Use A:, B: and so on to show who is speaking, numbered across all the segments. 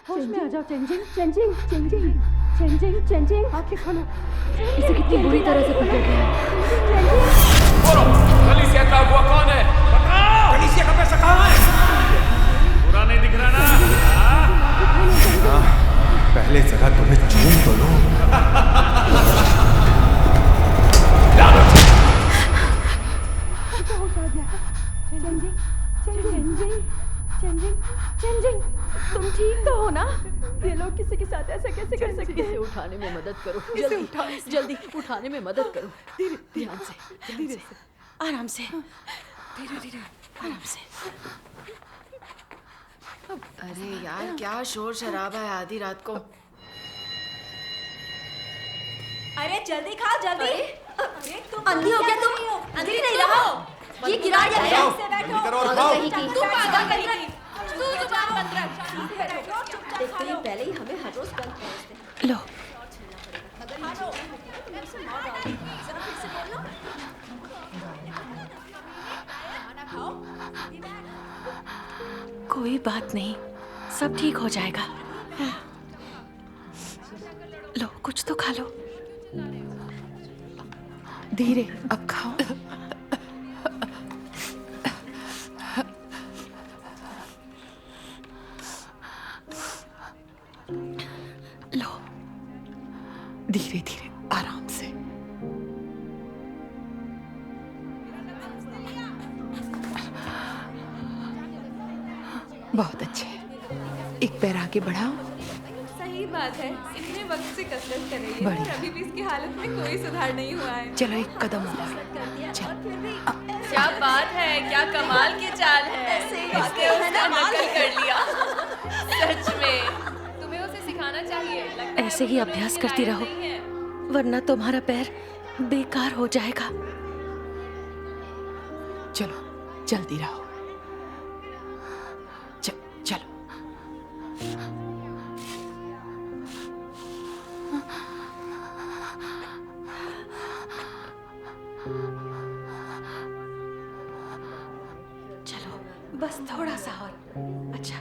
A: होश में आ जाओ changing changing changing changing changing आंखें खोलो।
B: इसे कितनी बुरी तरह से पकड़ लिया है।
C: कलीसिया का हुआ कौन है? बताओ। कलीसिया का पैसा कहाँ है? पूरा नहीं दिख रहा ना?
D: पहले जरा तुम्हें चूम तो लो।
A: होश आ गया। चेंजिंग चेंजिंग चेंजिंग चेंजिंग तुम ठीक तो हो ना? ये लोग किसी के साथ ऐसा कैसे कर सकते हैं?
B: इसे उठाने में मदद करो। जल्दी जल्दी उठाने में मदद करो। ध्यान से आराम से धीरे धीरे आराम से।
E: अरे यार क्या शोर शराबा है आधी रात को।
F: अरे जल्दी खाओ जल्दी।
B: अंधी हो क्या तुम? अंधी नहीं रहा। ये गिरा या नहीं?
F: तू पागल कहीं की। तू जुबान बंद रख।
B: देखते ही पहले ही हमें हर रोज गंद पहुंचते हैं। लो कोई बात नहीं, सब ठीक हो जाएगा। लो कुछ तो खा लो।
E: धीरे अब खाओ।
B: लो
E: धीरे धीरे आराम से। बहुत अच्छे, एक पैर आगे बढ़ाओ।
F: सही बात है, इतने वक्त से कसरत कर रही है
E: बढ़िया।
F: और अभी भी इसकी हालत में कोई सुधार नहीं हुआ है।
E: चलो एक कदम और। चल
F: क्या बात है, क्या कमाल की चाल है। इसने उसका नकल कर लिया। सच में तुम्हें उसे सिखाना चाहिए। लगता है
B: ऐसे
F: वो
B: ही
F: तुम्हें
B: अभ्यास
F: इतनी
B: करती
F: लायक
B: रहो,
F: नहीं है।
B: वरना तुम्हारा पैर बेकार हो जाएगा।
E: चलो जल्दी रहो। चलो
B: चलो बस थोड़ा सा और। अच्छा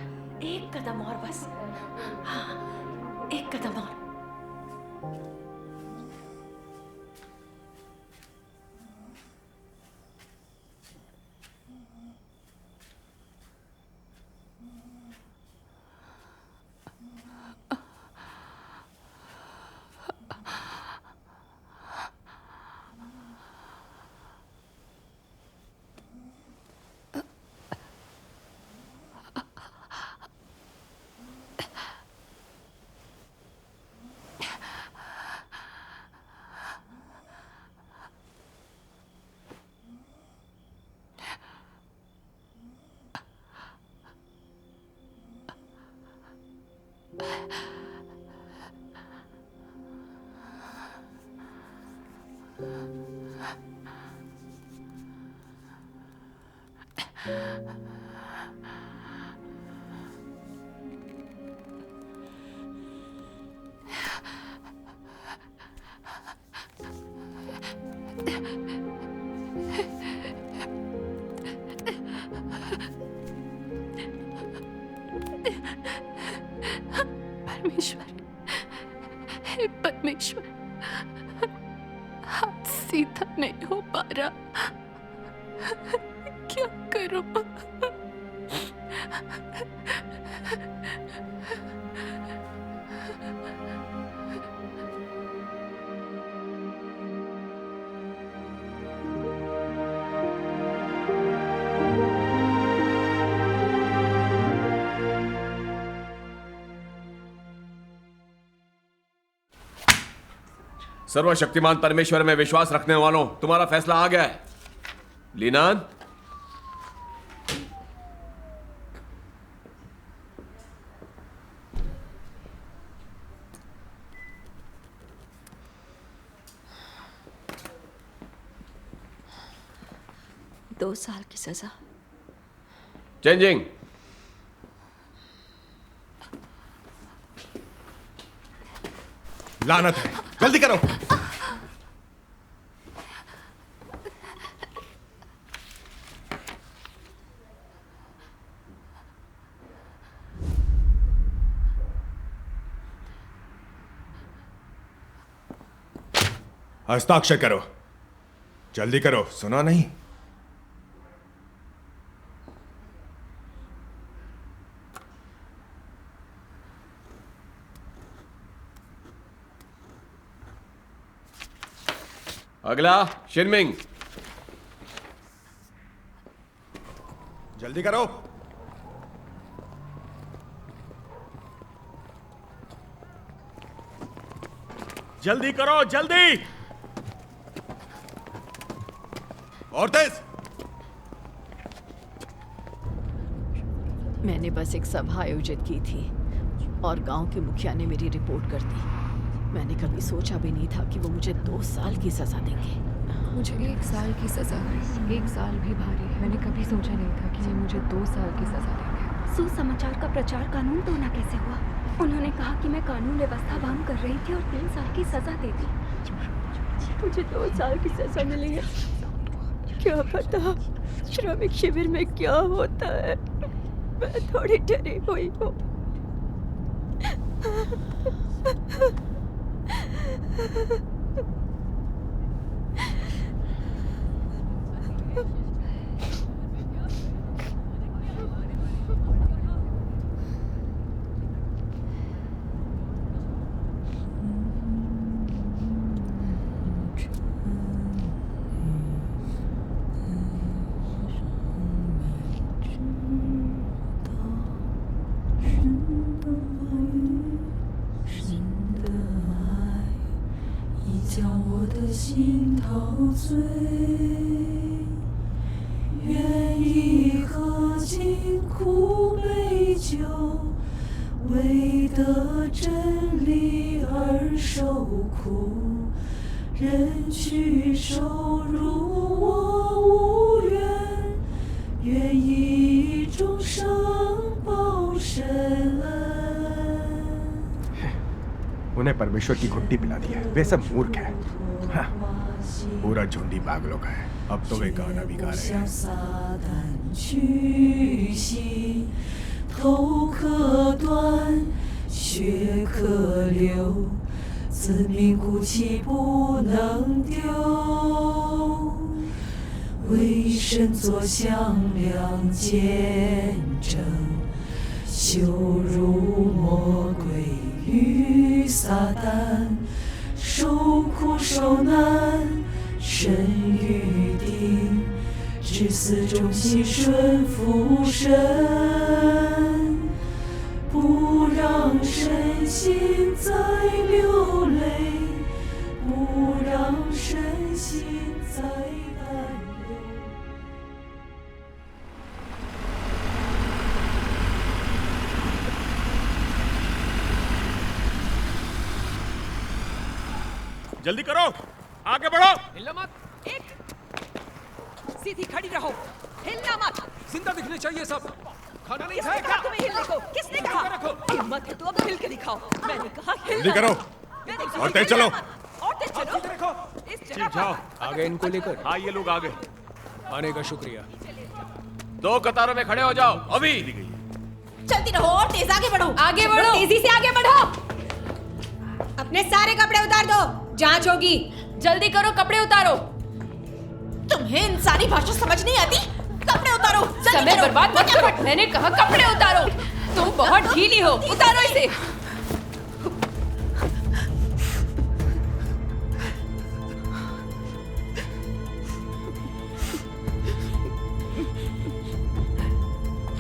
B: एक कदम और बस। हाँ एक कदम और।
E: परमेश्वर, हे परमेश्वर, हाथ सीधा नहीं हो पा रहा, क्या करूं?
C: सर्वशक्तिमान परमेश्वर में विश्वास रखने वालों, तुम्हारा फैसला आ गया है। लीनान,
B: दो साल की सजा।
C: चेंजिंग।
D: लानत है, जल्दी करो। हस्ताक्षर करो, जल्दी करो, सुना नहीं?
G: अगला शिनमिंग।
D: जल्दी करो।
C: जल्दी करो, जल्दी।
D: और तेज।
B: मैंने बस एक सभा आयोजित की थी और गांव के मुखिया ने मेरी रिपोर्ट कर दी। मैंने कभी सोचा भी नहीं था कि वो मुझे 2 साल की सजा देंगे।
A: मुझे 1 साल की सजा है। 1 साल भी भारी है। मैंने कभी सोचा नहीं था कि ये मुझे 2 साल की सजा देंगे।
H: सुसमाचार का प्रचार कानून तोड़ना कैसे हुआ? उन्होंने कहा कि मैं कानून व्यवस्था भंग कर रही थी और 3 साल की सजा दे दी।
A: मुझे 2 साल की सजा मिली है। क्या पता श्रमिक शिविर में क्या होता है। मैं थोड़ी डरी हुई हूँ।
D: उन्हें परमेश्वर की घुट्टी पिला दी है। वे सब मूर्ख है। हाँ, पूरा झुंडी पागलों का है। अब तो वे गाना भी गा रहे हैं।
I: 头可断，血可流，自命骨气不能丢。为神作响亮见证，羞辱魔鬼与撒旦，受苦受难，神预定。 至死忠心顺服神，不让身心再流泪，不让身心再担忧。
C: जल्दी करो, आगे बढ़ो।
J: हिलना मत। सीधी खड़ी रहो, हिलना मत। जिंदा दिखने चाहिए सब। खाना नहीं खाया क्या? तुम्हें हिलने को किसने कहा? हिम्मत है तो अब हिल के दिखाओ। मैंने कहा हिलना।
D: जल्दी करो और तेज चलो।
J: और तेज चलो। इस जगह
C: ठीक जाओ,
J: आगे इनको लेकर।
C: हाँ, ये लोग आगे।
J: आने का शुक्रिया।
G: 2 कतारों में खड़े हो जाओ अभी।
H: चलती रहो और तेज आगे बढ़ो।
F: आगे बढ़ो,
H: तेजी से आगे बढ़ो। अपने सारे कपड़े उतार दो, जांच होगी।
F: जल्दी करो, कपड़े उतारो।
H: तुम्हें इंसानी भाषा समझ नहीं आती? कपड़े उतारो,
F: समय बर्बाद मत करो। मैंने कहा कपड़े उतारो। तुम बहुत ढीली हो, उतारो इसे।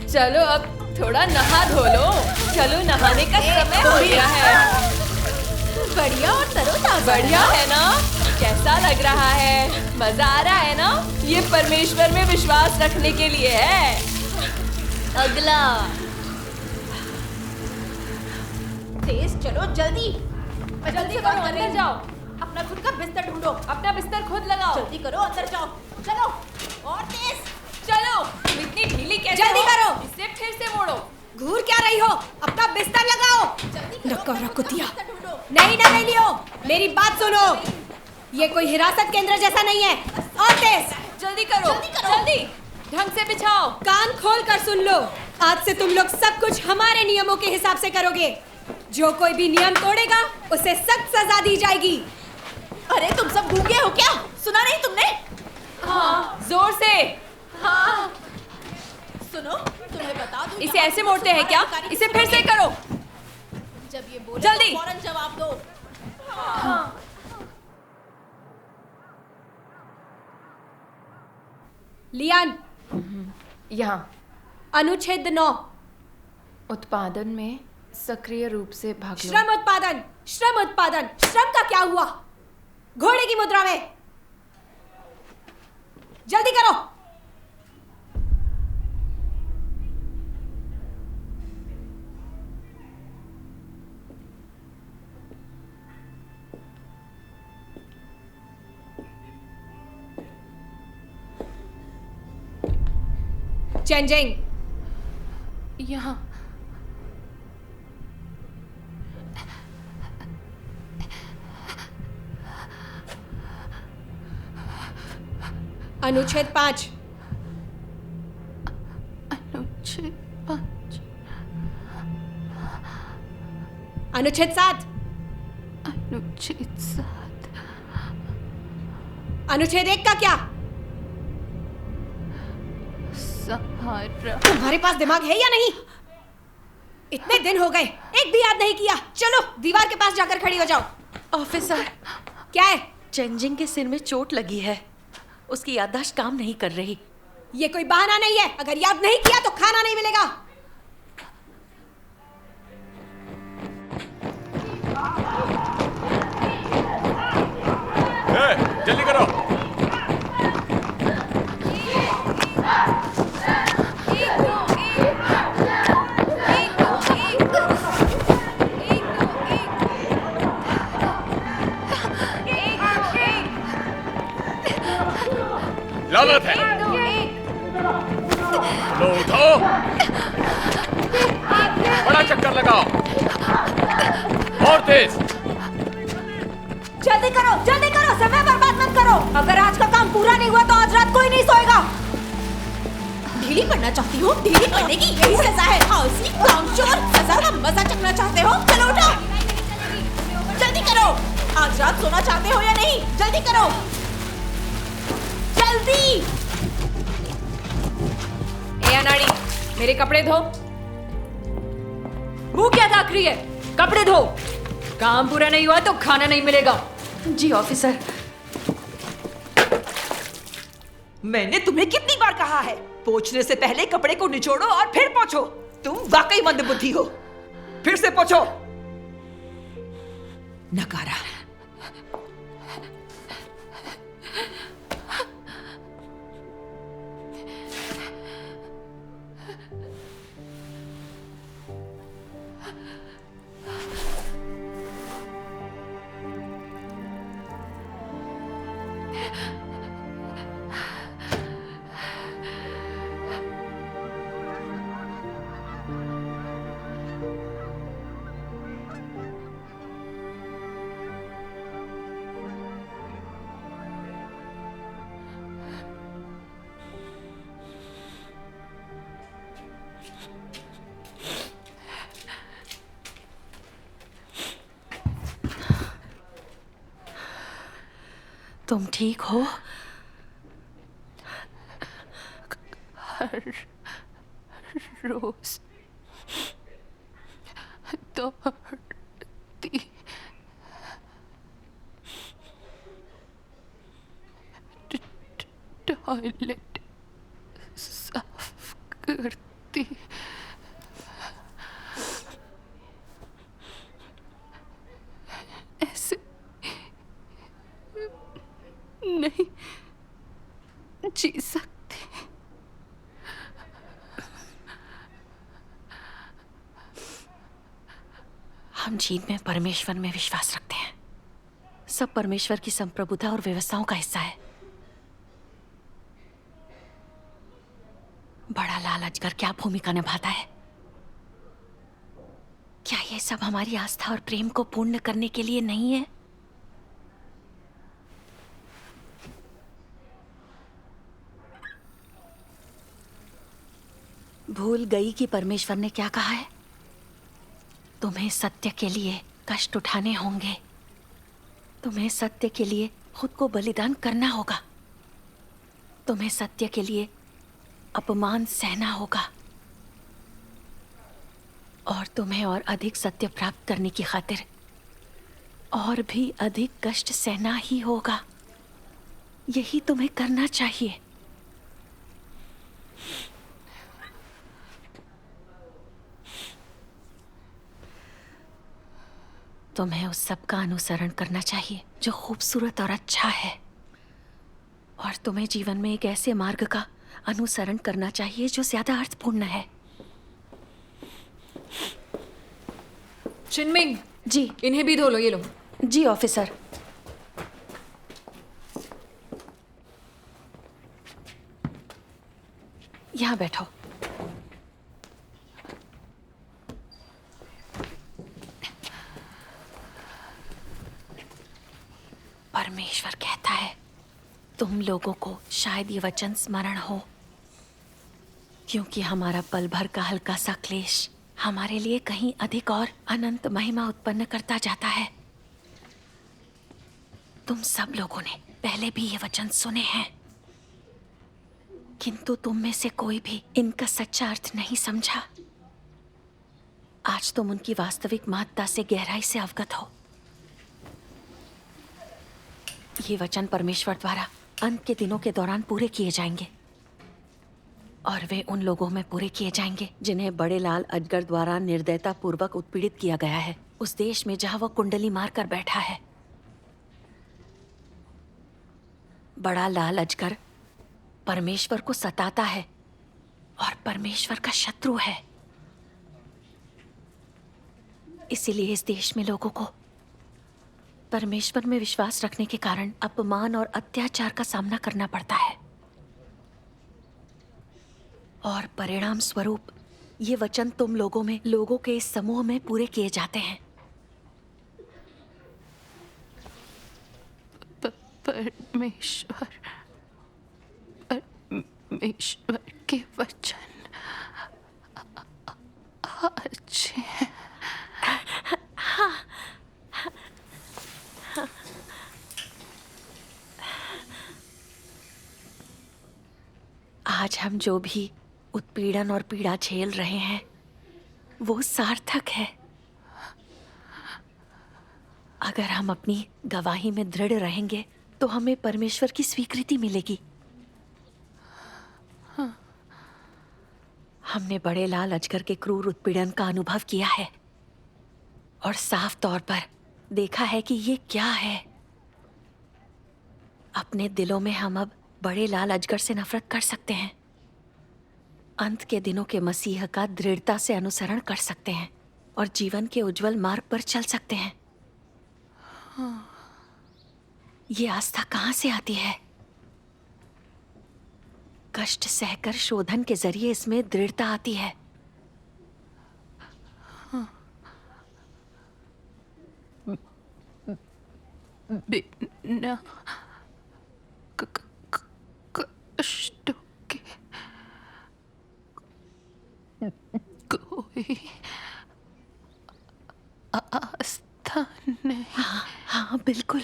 F: चलो अब थोड़ा नहा धो लो। चलो नहाने का समय हो गया है।
H: बढ़िया और तरोताजा।
F: बढ़िया है ना? कैसा लग रहा है? मजा आ रहा है ना? ये परमेश्वर में विश्वास रखने के लिए है। अगला।
H: तेज चलो, जल्दी
F: जल्दी करो, अंदर जाओ।
H: अपना खुद का बिस्तर ढूंढो।
F: अपना बिस्तर खुद लगाओ।
H: जल्दी करो, अंदर जाओ। चलो और तेज
F: चलो। तुम इतनी ढीली कैसे
H: जल्दी
F: हो?
H: करो।
F: इसे फिर से मोड़ो।
H: घूर क्या रही हो? अपना बिस्तर लगाओ। नकारा कुतिया, नहीं ना ले लियो। मेरी बात सुनो, ये कोई हिरासत केंद्र जैसा नहीं है। और तेज
F: जल्दी करो, जल्दी ढंग से बिछाओ।
H: कान खोल कर सुन लो, आज से तुम लोग सब कुछ हमारे नियमों के हिसाब से करोगे। जो कोई भी नियम तोड़ेगा उसे सख्त सजा दी जाएगी। अरे तुम सब गूंगे हो क्या? सुना नहीं तुमने?
F: हाँ,
H: जोर से।
F: हाँ।
H: सुनो, तुम्हें बता दूं,
F: इसे ऐसे मोड़ते हैं क्या? इसे फिर से करो।
H: जब ये बोले
F: जल्दी।
H: तो फौरन जवाब दो।
F: हाँ।
H: लियान,
F: यहाँ
H: अनुच्छेद 9,
F: उत्पादन में सक्रिय रूप से भाग लो।
H: श्रम उत्पादन। श्रम उत्पादन। श्रम का क्या हुआ? घोड़े की मुद्रा में। जल्दी करो। चेंजिंग।
F: यहाँ
H: अनुच्छेद 5।
F: अनुच्छेद 5।
H: अनुच्छेद 7।
F: अनुच्छेद 7।
H: अनुच्छेद 1 का क्या?
F: सहारा।
H: तुम्हारे पास दिमाग है या नहीं? इतने दिन हो गए, एक भी याद नहीं किया। चलो दीवार के पास जाकर खड़ी हो जाओ।
B: ऑफिसर,
H: क्या है?
B: चेंजिंग के सिर में चोट लगी है, उसकी याददाश्त काम नहीं कर रही।
H: ये कोई बहाना नहीं है। अगर याद नहीं किया तो खाना नहीं मिलेगा।
G: जल्दी करो। लालत है। लो उठो, बड़ा चक्कर लगाओ, और तेज।
H: जल्दी करो, जल्दी करो, समय बर्बाद मत करो। अगर आज का काम पूरा नहीं हुआ तो आज रात कोई नहीं सोएगा। ढीली पड़ना चाहती हो? ढीली पड़ने की यही सजा है। हाउसी कामचोर, सजा का मजा चखना चाहते हो? चलो उठो, जल्दी करो। आज रात सोना चाहते हो या नहीं? जल्दी करो, जल्दी।
F: ए अनाड़ी, मेरे कपड़े धो। मुंह क्या ताक रही है? कपड़े धो। काम पूरा नहीं हुआ तो खाना नहीं मिलेगा।
B: जी ऑफिसर।
J: मैंने तुम्हें कितनी बार कहा है, पोंछने से पहले कपड़े को निचोड़ो और फिर पोंछो। तुम वाकई मंदबुद्धि हो। फिर से पोंछो। नकारा।
B: तुम ठीक हो?
F: हर रोज दौड़ती टॉयलेट साफ करती ऐसे नहीं जी सकती।
B: हम जीन में परमेश्वर में विश्वास रखते हैं। सब परमेश्वर की संप्रभुता और व्यवस्थाओं का हिस्सा है। बड़ा लाल अजगर क्या भूमिका निभाता है? क्या ये सब हमारी आस्था और प्रेम को पूर्ण करने के लिए नहीं है? भूल गई कि परमेश्वर ने क्या कहा है? तुम्हें सत्य के लिए कष्ट उठाने होंगे,
A: तुम्हें सत्य के लिए खुद को बलिदान करना होगा। तुम्हें सत्य के लिए अपमान सहना होगा और तुम्हें और अधिक सत्य प्राप्त करने की खातिर और भी अधिक कष्ट सहना ही होगा। यही तुम्हें करना चाहिए। तुम्हें उस सब का अनुसरण करना चाहिए जो खूबसूरत और अच्छा है, और तुम्हें जीवन में एक ऐसे मार्ग का अनुसरण करना चाहिए जो ज्यादा अर्थपूर्ण है।
F: चिनमिंग,
A: जी।
F: इन्हें भी धो लो। ये लो।
A: जी ऑफिसर। यहाँ बैठो। परमेश्वर कहता है तुम लोगों को शायद ये वचन स्मरण हो, क्योंकि हमारा पल भर का हल्का सा क्लेश हमारे लिए कहीं अधिक और अनंत महिमा उत्पन्न करता जाता है। तुम सब लोगों ने पहले भी ये वचन सुने हैं, किंतु तुम में से कोई भी इनका सच्चा अर्थ नहीं समझा। आज तुम उनकी वास्तविक महत्ता से गहराई से अवगत हो। ये वचन परमेश्वर द्वारा अंत के दिनों के दौरान पूरे किए जाएंगे, और वे उन लोगों में पूरे किए जाएंगे जिन्हें बड़े लाल अजगर द्वारा निर्दयता पूर्वक उत्पीड़ित किया गया है, उस देश में जहां वह कुंडली मारकर बैठा है। बड़ा लाल अजगर परमेश्वर को सताता है और परमेश्वर का शत्रु है। इसीलिए इस देश में लोगों को परमेश्वर में विश्वास रखने के कारण अपमान और अत्याचार का सामना करना पड़ता है, और परिणाम स्वरूप ये वचन तुम लोगों में, लोगों के इस समूह में पूरे किए जाते हैं।
K: परमेश्वर के वचन अच्छे हैं।
A: आज हम जो भी उत्पीड़न और पीड़ा झेल रहे हैं वो सार्थक है। अगर हम अपनी गवाही में दृढ़ रहेंगे तो हमें परमेश्वर की स्वीकृति मिलेगी। हमने बड़े लाल अजगर के क्रूर उत्पीड़न का अनुभव किया है और साफ तौर पर देखा है कि ये क्या है। अपने दिलों में हम अब बड़े लाल अजगर से नफरत कर सकते हैं, अंत के दिनों के मसीह का दृढ़ता से अनुसरण कर सकते हैं और जीवन के उज्जवल मार्ग पर चल सकते हैं। ये आस्था कहाँ से आती है? कष्ट सहकर शोधन के जरिए इसमें दृढ़ता आती है।
K: बिना कष्टों के कोई आस्था नहीं।
A: हाँ बिल्कुल।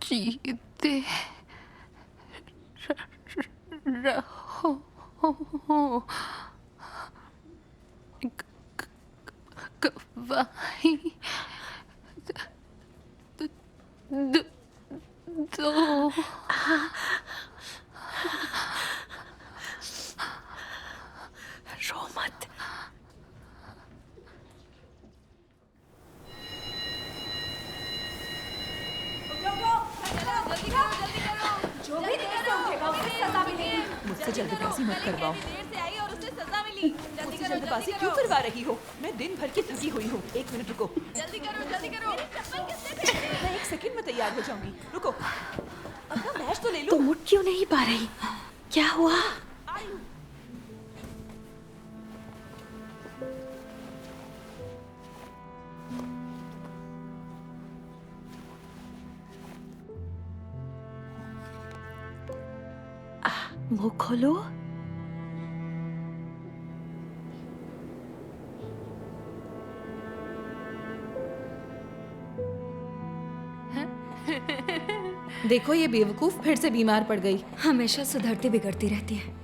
K: जीते रहो। गवाही दो।
A: रो मत।
H: जो भी देर से उठेगा उसे सजा मिलेगी।
J: मुझसे जल्दबाजी मत करवाओ।
H: मुझसे
J: जल्दबाजी क्यों करवा रही हो? मैं दिन भर की थकी हुई हूँ। 1 मिनट रुको।
F: जल्दी करो, जल्दी करो।
J: मैं 1 सेकंड में तैयार हो जाऊंगी। रुको, अपना बैच तो ले लो।
A: तुम उठ क्यों नहीं पा रही? क्या हुआ? मुंह खोलो।
H: देखो ये बेवकूफ फिर से बीमार पड़ गई। हमेशा सुधरती बिगड़ती रहती है।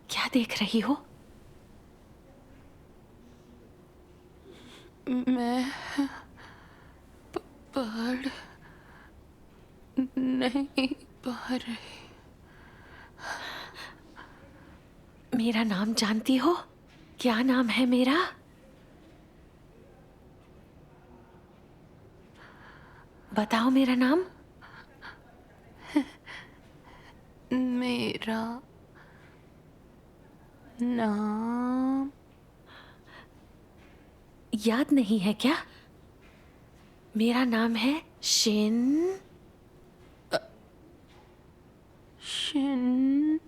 A: क्या देख रही हो?
K: मैं पढ़ नहीं पा रही।
A: मेरा नाम जानती हो? क्या नाम है मेरा? बताओ मेरा नाम।
K: मेरा नाम
A: याद नहीं है क्या? मेरा नाम है शिन।
K: शिन।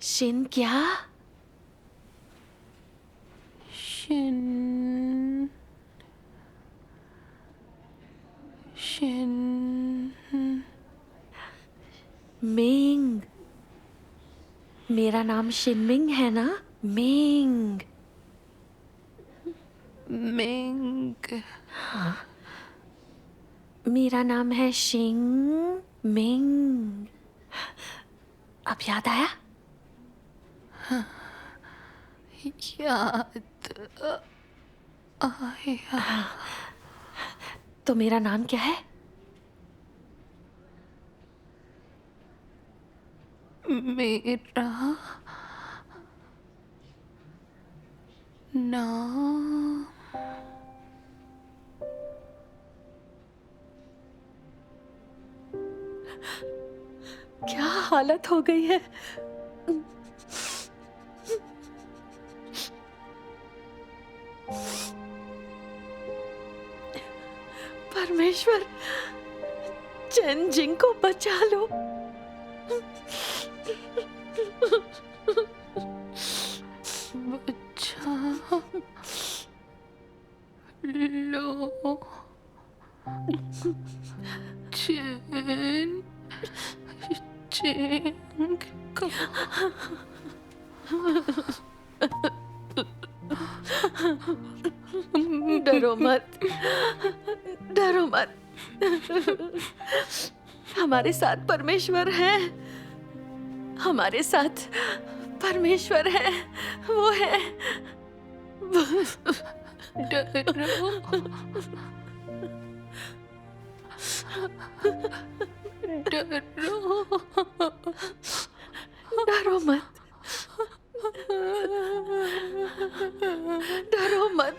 A: शिन क्या?
K: शिन। शिन।
A: मिंग। मेरा नाम शिनमिंग है ना? मिंग।
K: मिंग।
A: मेरा नाम है शिंग मिंग। अब याद आया?
K: याद आया।
A: तो मेरा नाम क्या है?
K: मेरा नाम
A: क्या हालत हो गई है? परमेश्वर, चैन जिंग को बचा लो।
K: बचा लो। चैन जिंग को।
A: डरो मत, डरो मत। हमारे साथ परमेश्वर है। हमारे साथ परमेश्वर है। वो है।
K: डरो। डरो।
A: डरो मत। डरो मत।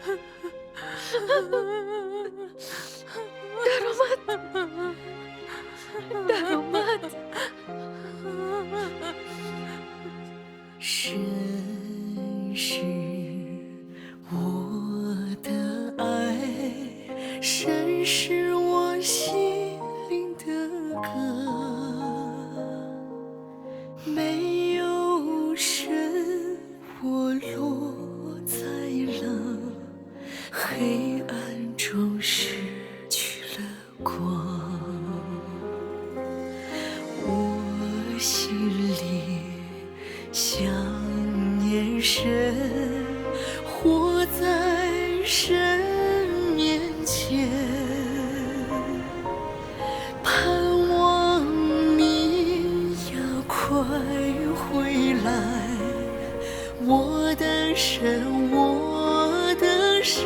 A: डरो मत। डरो मत।
I: 神是我的爱，神是我心灵的歌。没有神，我落在了黑暗中，失去了光。我心里想念神，活在神面前，盼望你要快回来，我的神，我的神，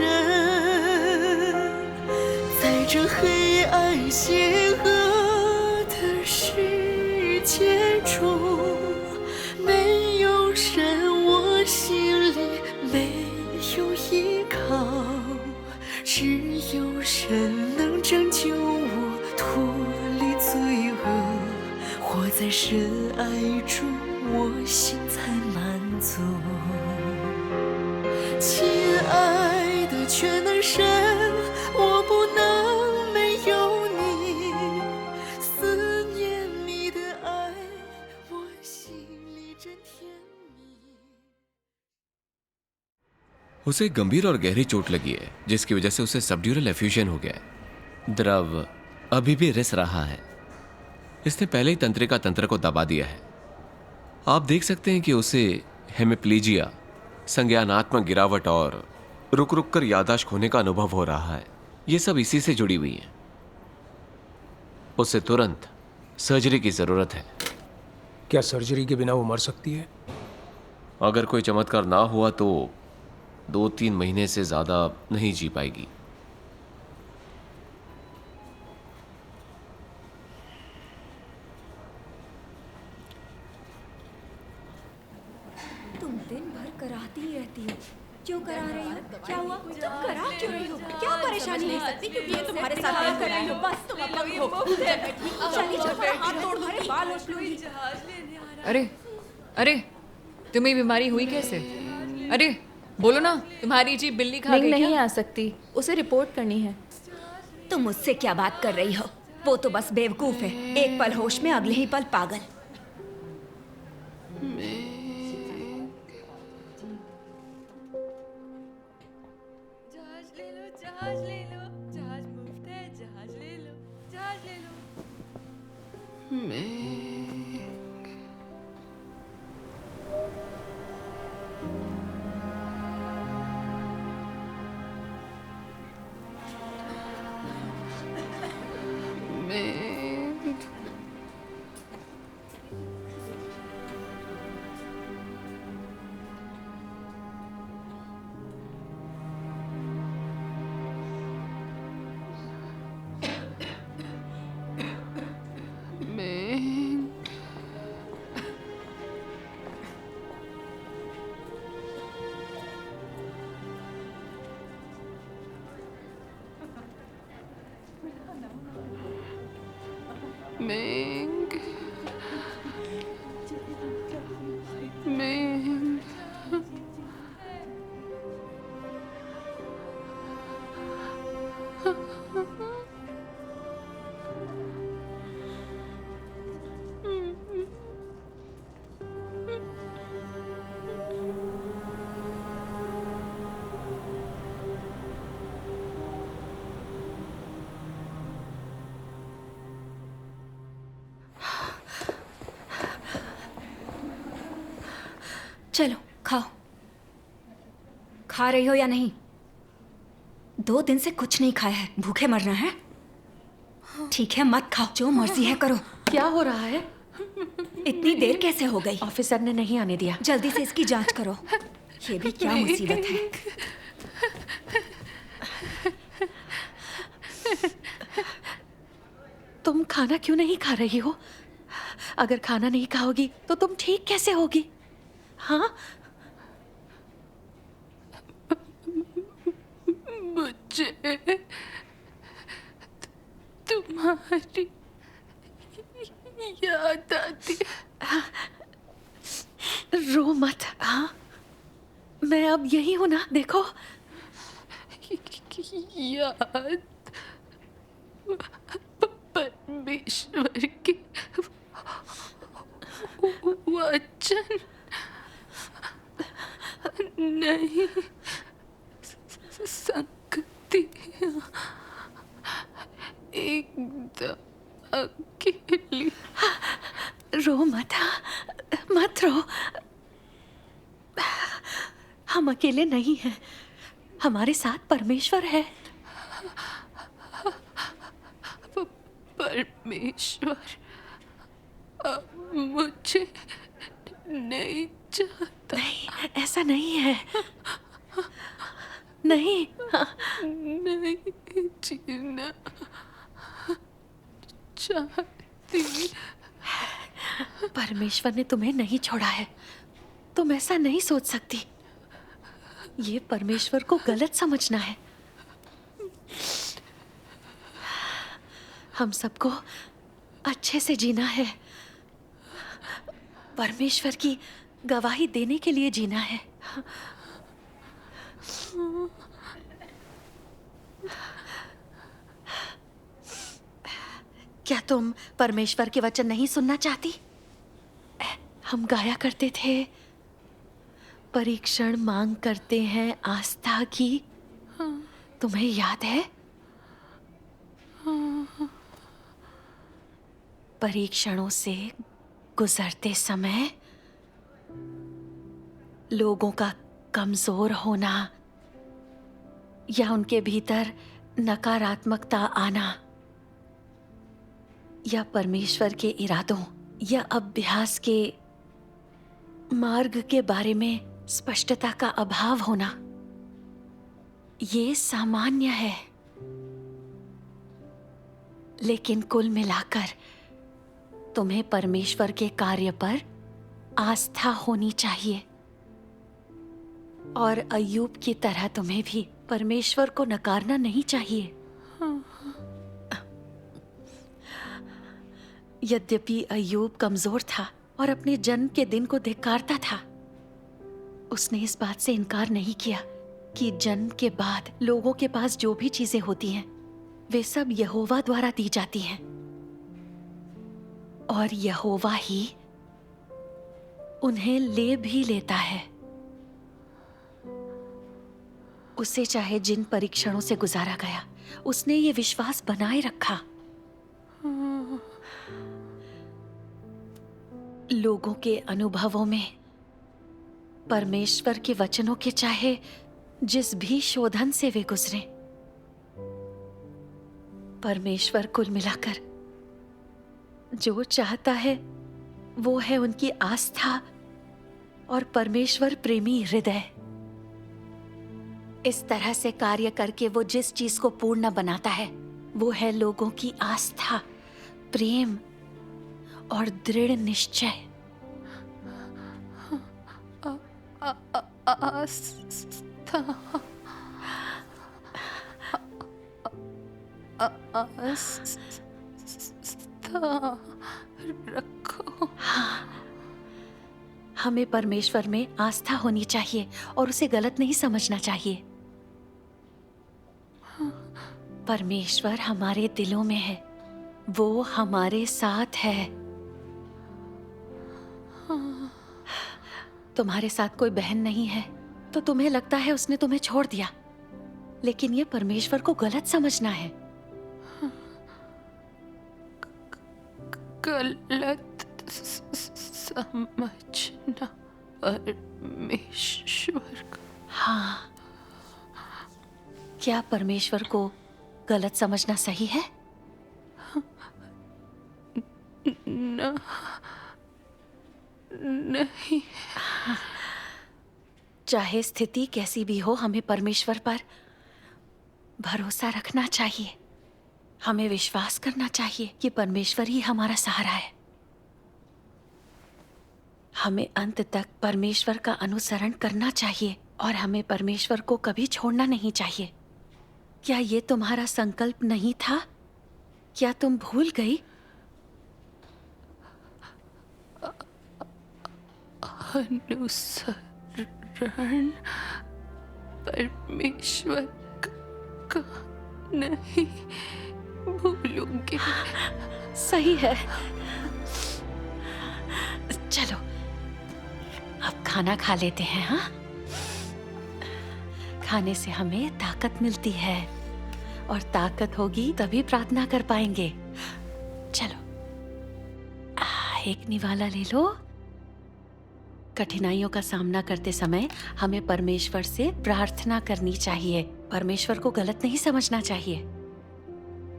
I: 在这黑暗邪恶的世界中。没有神，我心里没有依靠，只有神能拯救我脱离罪恶，活在神爱中，我心才满足。亲爱的全能神，我不能没有你，思念你的爱，我心里真甜蜜。
G: उसे एक गंभीर और गहरी चोट लगी है जिसकी वजह से उसे सबड्यूरल एफ्यूजन हो गया है। द्रव अभी भी रिस रहा है। इसने पहले ही तंत्रिका तंत्र को दबा दिया है। आप देख सकते हैं कि उसे हेमिप्लीजिया, संज्ञानात्मक गिरावट और रुक रुक कर याददाश्त खोने का अनुभव हो रहा है। ये सब इसी से जुड़ी हुई है। उसे तुरंत सर्जरी की जरूरत है।
L: क्या सर्जरी के बिना वो मर सकती है?
G: अगर कोई चमत्कार ना हुआ तो 2-3 महीने से ज्यादा नहीं जी पाएगी।
H: तुम दिन भर कराती ही रहती हो। क्यों करा रही हो? क्या हुआ? तुम करा क्यों रही हो? क्या परेशानी है? सकती क्योंकि ये तुम्हारे साथ नहीं कर रही हो। बस तुम अपंग हो। चली जाओ, मेरा हाथ तोड़ दूंगी, बाल उछ लूंगी।
F: अरे अरे तुम्हें बीमारी हुई कैसे? अरे बोलो ना, तुम्हारी जी बिल्ली खा गई क्या?
B: नहीं आ सकती, उसे रिपोर्ट करनी है।
H: तुम मुझसे क्या बात कर रही हो? वो तो बस बेवकूफ है, एक पल होश में अगले ही पल पागल।
F: जहाज ले लो, जहाज मुफ्त है, जहाज ले लो, जहाज ले लो।
H: चलो खाओ। खा रही हो या नहीं? 2 दिन से कुछ नहीं खाया है, भूखे मरना है? ठीक है, मत खाओ, जो मर्जी है करो।
A: क्या हो रहा है?
H: इतनी देर कैसे हो गई?
A: ऑफिसर ने नहीं आने दिया।
H: जल्दी से इसकी जांच करो। ये भी क्या मुसीबत है?
A: तुम खाना क्यों नहीं खा रही हो? अगर खाना नहीं खाओगी तो तुम ठीक कैसे होगी? हाँ,
K: मुझे तुम्हारी याद आती है।
A: रो मत। हाँ, मैं अब यही हूं ना, देखो।
K: याद परमेश्वर के वचन नहीं सकती एकदम अकेली।
A: रो मत, मत रो। हम अकेले नहीं हैं, हमारे साथ परमेश्वर है।
K: परमेश्वर अब मुझे नहीं चाहता।
A: नहीं, ऐसा नहीं है। नहीं,
K: नहीं जीना चाहती।
A: परमेश्वर ने तुम्हें नहीं छोड़ा है, तुम ऐसा नहीं सोच सकती। ये परमेश्वर को गलत समझना है। हम सबको अच्छे से जीना है, परमेश्वर की गवाही देने के लिए जीना है। क्या तुम परमेश्वर के वचन नहीं सुनना चाहती? हम गाया करते थे, परीक्षण मांग करते हैं आस्था की। तुम्हें याद है? परीक्षणों से गुजरते समय लोगों का कमजोर होना या उनके भीतर नकारात्मकता आना या परमेश्वर के इरादों या अभ्यास के मार्ग के बारे में स्पष्टता का अभाव होना, ये सामान्य है। लेकिन कुल मिलाकर तुम्हें परमेश्वर के कार्य पर आस्था होनी चाहिए और अय्यूब की तरह तुम्हें भी परमेश्वर को नकारना नहीं चाहिए। यद्यपि अय्यूब कमजोर था और अपने जन्म के दिन को धिक्कारता था, उसने इस बात से इनकार नहीं किया कि जन्म के बाद लोगों के पास जो भी चीजें होती हैं वे सब यहोवा द्वारा दी जाती हैं और यहोवा ही उन्हें ले भी लेता है। उसे चाहे जिन परीक्षणों से गुजारा गया, उसने ये विश्वास बनाए रखा। लोगों के अनुभवों में परमेश्वर के वचनों के चाहे जिस भी शोधन से वे गुजरे, परमेश्वर कुल मिलाकर जो चाहता है वो है उनकी आस्था और परमेश्वर प्रेमी हृदय। इस तरह से कार्य करके वो जिस चीज को पूर्ण बनाता है वो है लोगों की आस्था, प्रेम और दृढ़ निश्चय।
K: आस्था रखो।
A: हाँ, हमें परमेश्वर में आस्था होनी चाहिए और उसे गलत नहीं समझना चाहिए। परमेश्वर हमारे दिलों में है, वो हमारे साथ है। तुम्हारे साथ कोई बहन नहीं है तो तुम्हें लगता है उसने तुम्हें छोड़ दिया, लेकिन ये परमेश्वर को गलत समझना है।
K: गलत समझना परमेश्वर को।
A: हाँ, क्या परमेश्वर को गलत समझना सही है?
K: नहीं।
A: चाहे स्थिति कैसी भी हो, हमें परमेश्वर पर भरोसा रखना चाहिए। हमें विश्वास करना चाहिए कि परमेश्वर ही हमारा सहारा है। हमें अंत तक परमेश्वर का अनुसरण करना चाहिए और हमें परमेश्वर को कभी छोड़ना नहीं चाहिए। क्या ये तुम्हारा संकल्प नहीं था? क्या तुम भूल गई?
K: अनुसरण परमेश्वर का नहीं भूलूंगी।
A: सही है। चलो अब खाना खा लेते हैं। हाँ, खाने से हमें ताकत मिलती है और ताकत होगी तभी प्रार्थना कर पाएंगे। चलो एक निवाला ले लो। कठिनाइयों का सामना करते समय हमें परमेश्वर से प्रार्थना करनी चाहिए। परमेश्वर को गलत नहीं समझना चाहिए।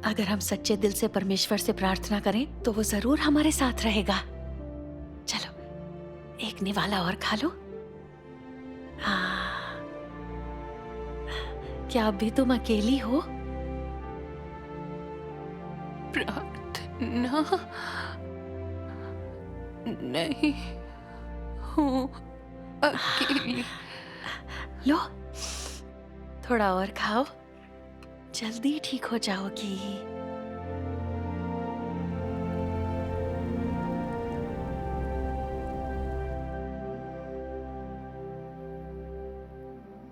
A: अगर हम सच्चे दिल से परमेश्वर से प्रार्थना करें तो वो जरूर हमारे साथ रहेगा। चलो एक निवाला और खा लो। हाँ, क्या अभी तुम अकेली हो?
K: प्रार्थना नहीं हूँ अकेली।
A: लो थोड़ा और खाओ, जल्दी ठीक हो जाओगी।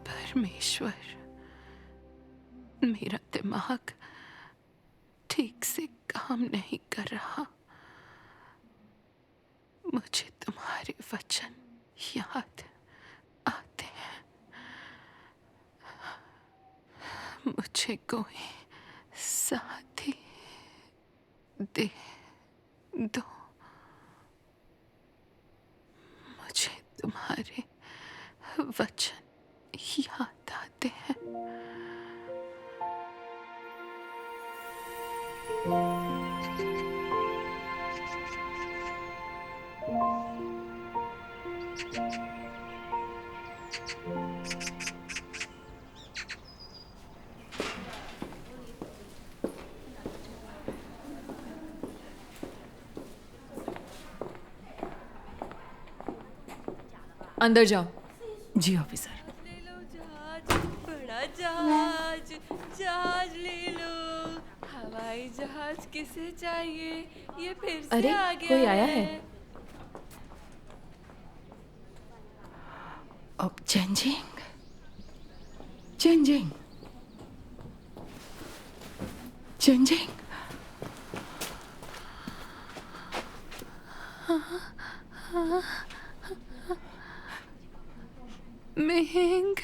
K: परमेश्वर, मेरा दिमाग ठीक से काम नहीं कर रहा। मुझे तुम्हारे वचन याद आ मुझे कोई साथी दे दो। मुझे तुम्हारे वचन याद आते हैं।
B: अंदर जाओ। जी ऑफिसर।
F: बड़ा जहाज, जहाज ले लो। हवाई जहाज किसे चाहिए? ये फिर से
B: अरे,
F: आ गया
B: कोई आया है?
K: अब चेंजिंग चेंजिंग चेंजिंग। मिंग,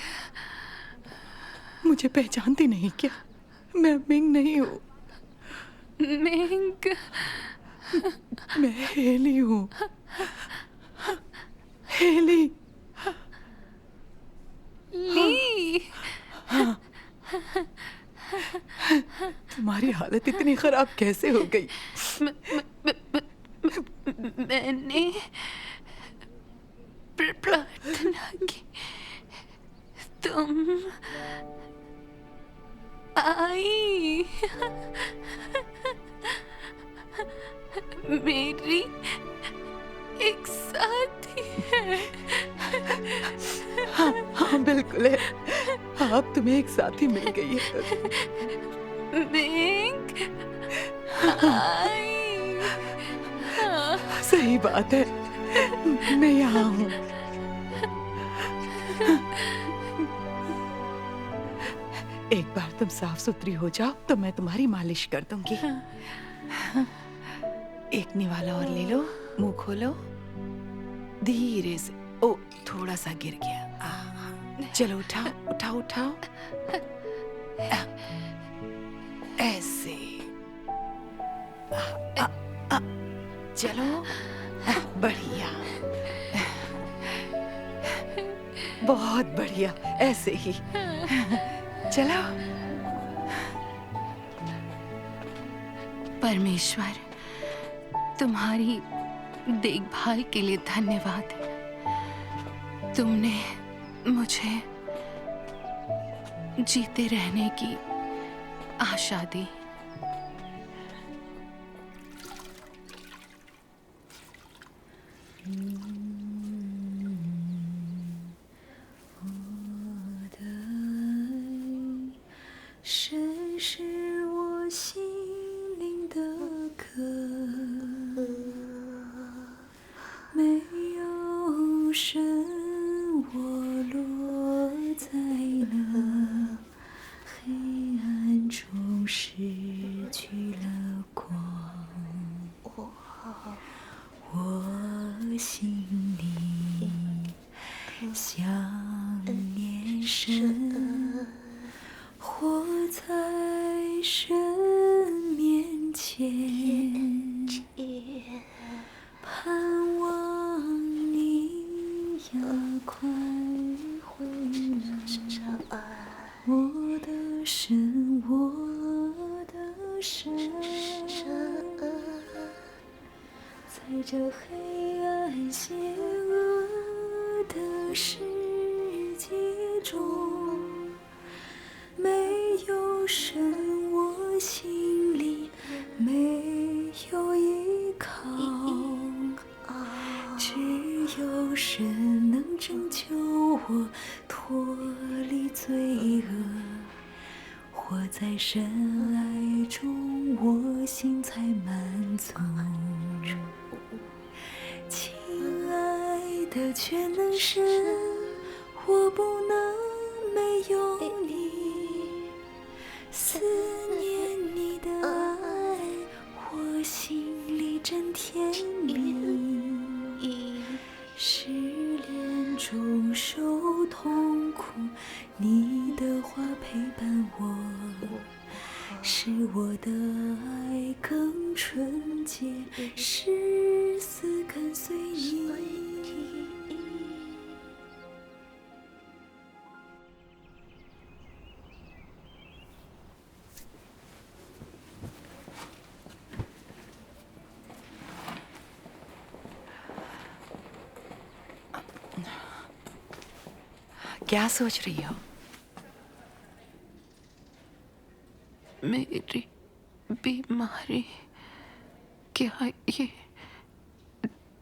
I: मुझे पहचानती नहीं क्या? मैं मिंग नहीं हूँ।
K: मिंग,
I: मैं हेली हूँ। हेली।
K: ली।
I: तुम्हारी हालत इतनी खराब कैसे हो गई?
K: मैंने प्रार्थना की, तुम आई। मेरी एक साथी है।
I: हाँ बिल्कुल है। अब तुम्हें एक साथी मिल गई है।
K: मिंग आई।
I: सही बात है, मैं यहाँ हूँ। एक बार तुम साफ सुथरी हो जाओ तो मैं तुम्हारी मालिश कर दूंगी। एक निवाला और ले लो, मुंह खोलो धीरे से। ओ, थोड़ा सा गिर गया। चलो उठाओ उठाओ उठाओ, ऐसे। चलो, बढ़िया, बहुत बढ़िया, ऐसे ही। चलो।
K: परमेश्वर, तुम्हारी देखभाल के लिए धन्यवाद। तुमने मुझे जीते रहने की आशा दी।
I: 恋中受痛苦，你的话陪伴我。纯洁，誓死跟随你。
K: क्या सोच रही हो? मेरी बीमारी क्या ये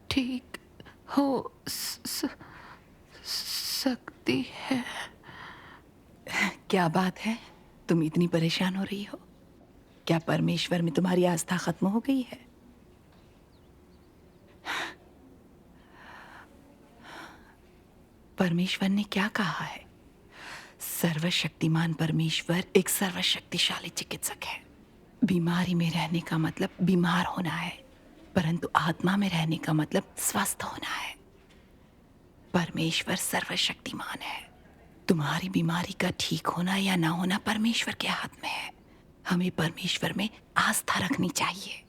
K: ठीक हो सकती है? क्या बात है? तुम इतनी परेशान हो रही हो? क्या परमेश्वर में तुम्हारी आस्था खत्म हो गई है? परमेश्वर ने क्या कहा है? सर्वशक्तिमान परमेश्वर एक सर्वशक्तिशाली चिकित्सक है। बीमारी में रहने का मतलब बीमार होना है, परंतु आत्मा में रहने का मतलब स्वस्थ होना है। परमेश्वर सर्वशक्तिमान है। तुम्हारी बीमारी का ठीक होना या ना होना परमेश्वर के हाथ में है। हमें परमेश्वर में आस्था रखनी चाहिए।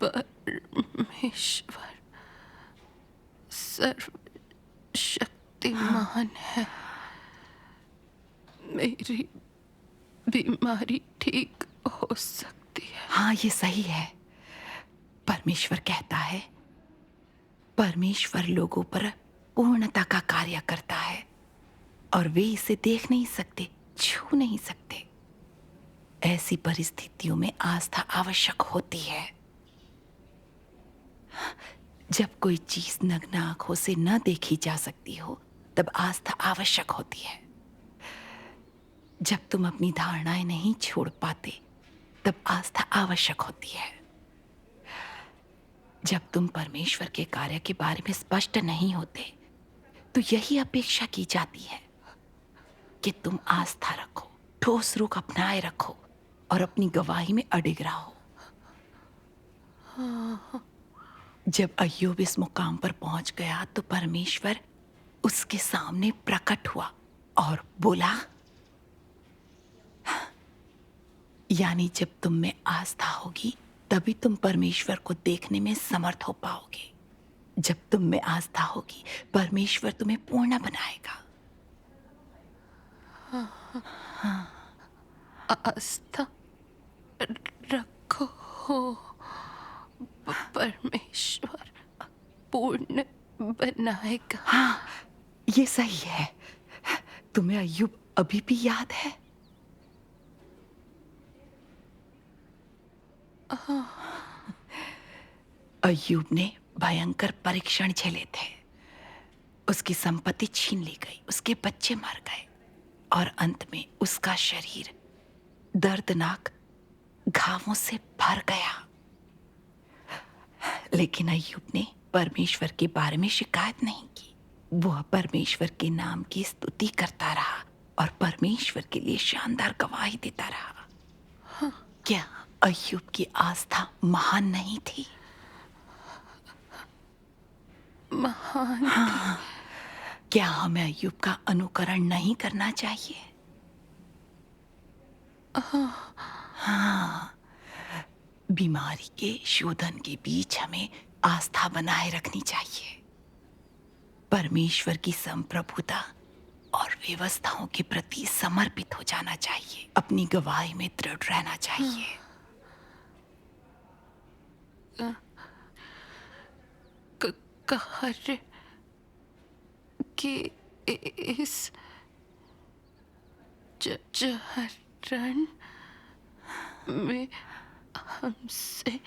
K: परमेश्वर सर्वशक्तिमान है। मेरी बीमारी ठीक हो सकती है। हाँ, ये सही है। परमेश्वर कहता है, परमेश्वर लोगों पर पूर्णता का कार्य करता है और वे इसे देख नहीं सकते, छू नहीं सकते। ऐसी परिस्थितियों में आस्था आवश्यक होती है। जब कोई चीज नग्न आंखों से न देखी जा सकती हो, तब आस्था आवश्यक होती है। जब तुम अपनी धारणाएं नहीं छोड़ पाते, तब आस्था आवश्यक होती है। जब तुम परमेश्वर के कार्य के बारे में स्पष्ट नहीं होते, तो यही अपेक्षा की जाती है कि तुम आस्था रखो, ठोस रुख अपनाए रखो और अपनी गवाही में अडिग रहो। जब अय्यूब इस मुकाम पर पहुंच गया, तो परमेश्वर उसके सामने प्रकट हुआ और बोला, यानी जब तुम में आस्था होगी, तभी तुम परमेश्वर को देखने में समर्थ हो पाओगे। जब तुम में आस्था होगी, परमेश्वर तुम्हें पूर्ण बनाएगा। आस्था रखो, परमेश्वर पूर्ण बनाएगा। हाँ, ये सही है। तुम्हें अय्यूब अभी भी याद है? अय्यूब ने भयंकर परीक्षण झेले थे। उसकी संपत्ति छीन ली गई, उसके बच्चे मर गए और अंत में उसका शरीर दर्दनाक घावों से भर गया। लेकिन अय्यूब ने परमेश्वर के बारे में शिकायत नहीं की। वह परमेश्वर के नाम की स्तुति करता रहा और परमेश्वर के लिए शानदार गवाही देता रहा। क्या अय्यूब की आस्था महान नहीं थी? महान। हाँ। क्या हमें अय्यूब का अनुकरण नहीं करना चाहिए? हाँ। बीमारी के शोधन के बीच हमें आस्था बनाए रखनी चाहिए। परमेश्वर की संप्रभुता और व्यवस्थाओं के प्रति समर्पित हो जाना चाहिए। अपनी गवाही में दृढ़ रहना चाहिए। कार्य के इस चरण में हमसे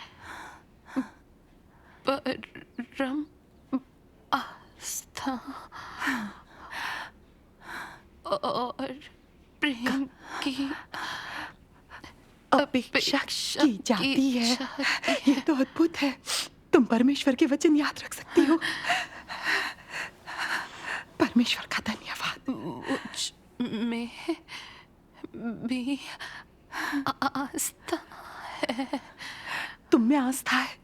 K: परम आस्था और प्रेम की अपेक्षा की जाती है। ये तो अद्भुत है। तुम परमेश्वर के वचन याद रख सकती हो। परमेश्वर का धन्यवाद। मुझ में भी आस्था है। तुम में आस्था है।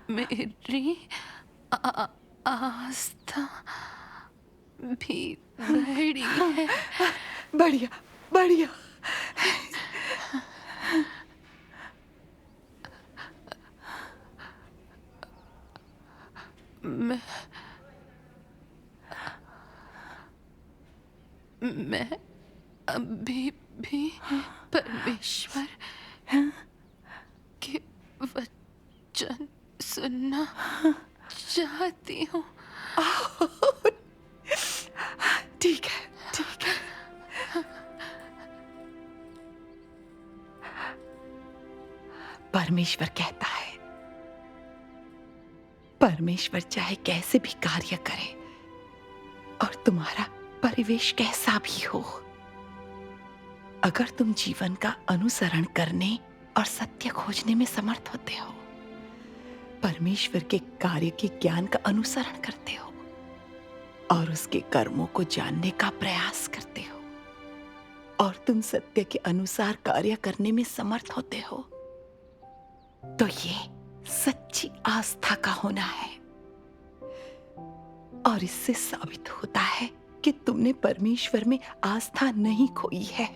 K: मेरी आस्था भी बड़ी है। बढ़िया बढ़िया।
F: मैं अभी भी परमेश्वर के वचन सुनना चाहती हूँ।
K: ठीक है ठीक है। परमेश्वर कहता है, परमेश्वर चाहे कैसे भी कार्य करे और तुम्हारा परिवेश कैसा भी हो, अगर तुम जीवन का अनुसरण करने और सत्य खोजने में समर्थ होते हो, परमेश्वर के कार्य के ज्ञान का अनुसरण करते हो और उसके कर्मों को जानने का प्रयास करते हो और तुम सत्य के अनुसार कार्य करने में समर्थ होते हो, तो ये सच्ची आस्था का होना है। और इससे साबित होता है कि तुमने परमेश्वर में आस्था नहीं खोई है।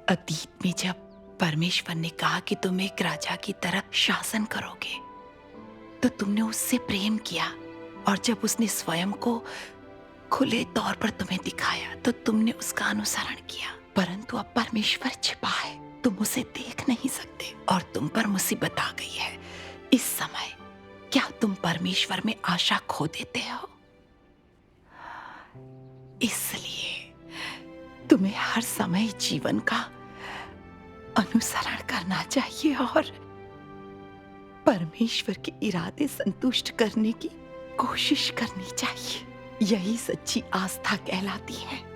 K: अतीत में जब परमेश्वर ने कहा कि तुम एक राजा की तरह शासन करोगे, तो तुमने उससे प्रेम किया, और जब उसने स्वयं को खुले तौर पर तुम्हें दिखाया तो तुमने उसका अनुसरण किया। परंतु अब परमेश्वर छिपा है, तुम उसे देख नहीं सकते और तुम पर मुसीबत आ गई है। इस समय क्या तुम परमेश्वर में आशा खो देते हो? इसलिए तुम्हें हर समय जीवन का अनुसरण करना चाहिए और परमेश्वर के इरादे संतुष्ट करने की कोशिश करनी चाहिए। यही सच्ची आस्था कहलाती है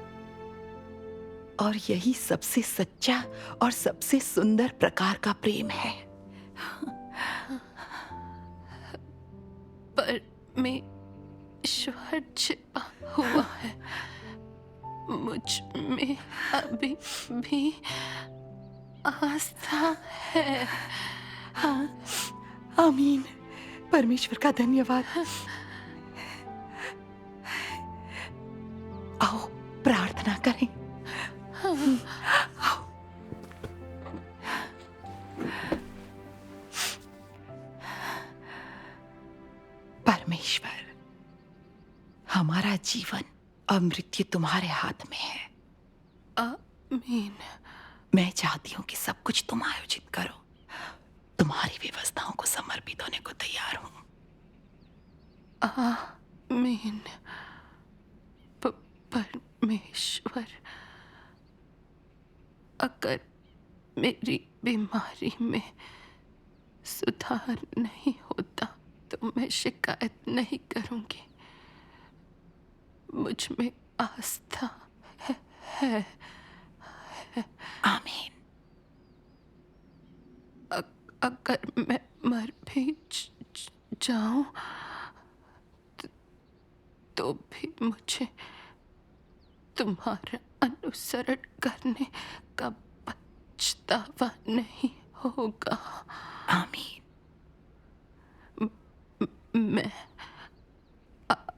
K: और यही सबसे सच्चा और सबसे सुंदर प्रकार का प्रेम है।
F: परमेश्वर छिपा हुआ है, मुझ में अभी भी आस्था है।
K: हाँ, आमीन। परमेश्वर का धन्यवाद। आओ प्रार्थना करें। आओ। परमेश्वर, हमारा जीवन और मृत्यु तुम्हारे हाथ में है।
F: आमीन।
K: मैं चाहती हूँ कि सब कुछ तुम आयोजित करो। तुम्हारी व्यवस्थाओं को समर्पित होने को तैयार हूँ।
F: आमीन। परमेश्वर, अगर मेरी बीमारी में सुधार नहीं होता तो मैं शिकायत नहीं करूंगी। मुझ में आस्था है।
K: आमीन।
F: अगर मैं मर भी जाऊं तो भी मुझे तुम्हारा अनुसरण करने का पछतावा नहीं होगा।
K: आमीन।
F: मैं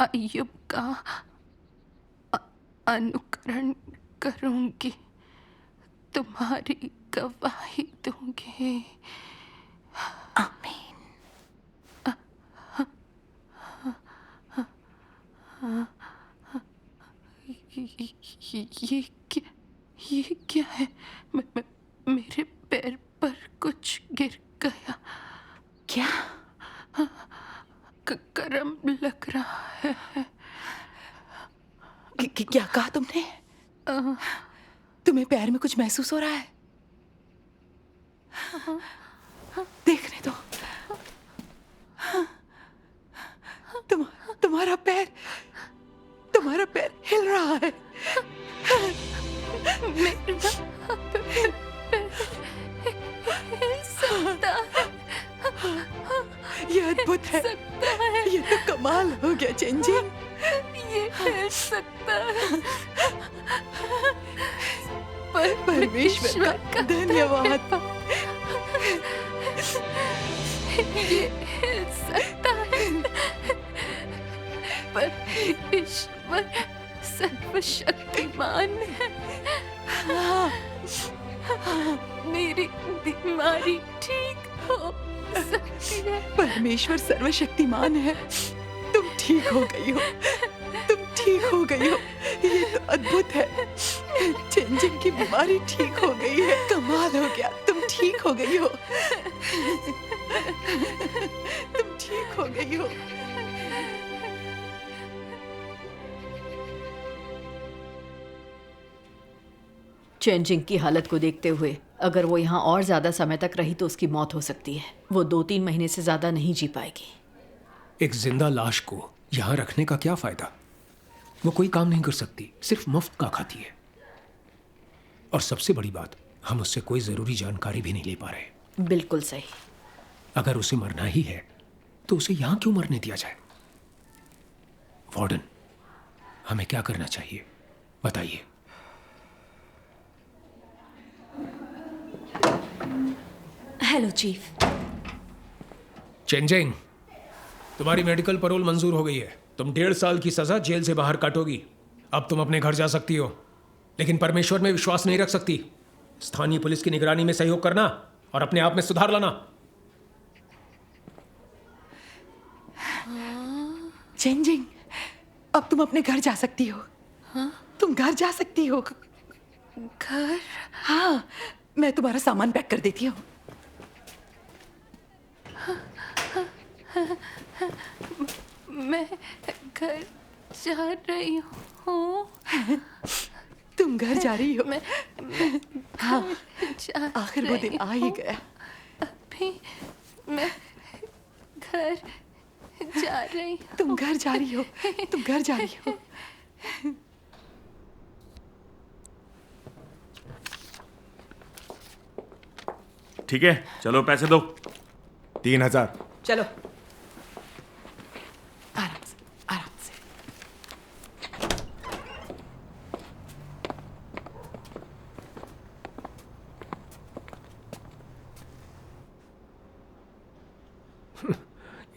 F: अय्यूब का अनुकरण करूंगी, तुम्हारी गवाही दूंगी।
K: आमीन।
F: ये क्या है? मेरे पैर पर कुछ गिर गया।
K: क्या?
F: गरम लग रहा है।
K: क्या कहा तुमने? तुम्हें पैर में कुछ महसूस हो रहा है? देखने दो। तुम्हारा पैर हिल रहा है।
F: मेरा पैर हिल सकता है।
K: ये अद्भुत है। ये तो कमाल हो गया चेंजिंग।
F: ये हिल सकता है।
K: परमेश्वर का धन्यवाद।
F: ये हिल सकता है। परमेश्वर सर्वशक्तिमान है। हाँ, मेरी बीमारी ठीक हो सकती है।
K: परमेश्वर सर्वशक्तिमान है। तुम ठीक हो गई हो, तुम ठीक हो गई हो। ये तो अद्भुत है। चेंजिंग की बीमारी ठीक हो गई है। कमाल हो गया, तुम ठीक हो गई हो। तुम ठीक हो गई हो।
B: चेंजिंग की हालत को देखते हुए अगर वो यहाँ और ज्यादा समय तक रही तो उसकी मौत हो सकती है। वो 2-3 महीने से ज्यादा नहीं जी पाएगी।
L: एक जिंदा लाश को यहाँ रखने का क्या फायदा? वो कोई काम नहीं कर सकती, सिर्फ मुफ्त का खाती है। और सबसे बड़ी बात, हम उससे कोई जरूरी जानकारी भी नहीं ले पा रहे।
B: बिल्कुल सही।
L: अगर उसे मरना ही है तो उसे यहाँ क्यों मरने दिया जाए? वार्डन, हमें क्या करना चाहिए बताइए।
H: Hello chief.
L: चेंजिंग, तुम्हारी मेडिकल पैरोल मंजूर हो गई है। तुम 1.5 साल की सजा जेल से बाहर काटोगी। अब तुम अपने घर जा सकती हो, लेकिन परमेश्वर में विश्वास नहीं रख सकती। स्थानीय पुलिस की निगरानी में सहयोग करना और अपने आप में सुधार लाना।
K: चेंजिंग, अब तुम अपने घर जा सकती हो। हाँ? तुम घर जा सकती हो।
F: घर?
K: हाँ, मैं तुम्हारा सामान पैक कर देती हूँ।
F: मैं घर जा रही हूँ।
K: तुम घर जा रही हो?
F: मैं
K: हाँ,
F: जा
K: आखिर वो दिन आ ही गया।
F: अभी मैं घर जा रही हूँ।
K: तुम घर जा रही हो, तुम घर जा रही हो।
C: ठीक है, चलो पैसे दो।
D: 3000।
B: चलो।
K: आराम से, आराम से।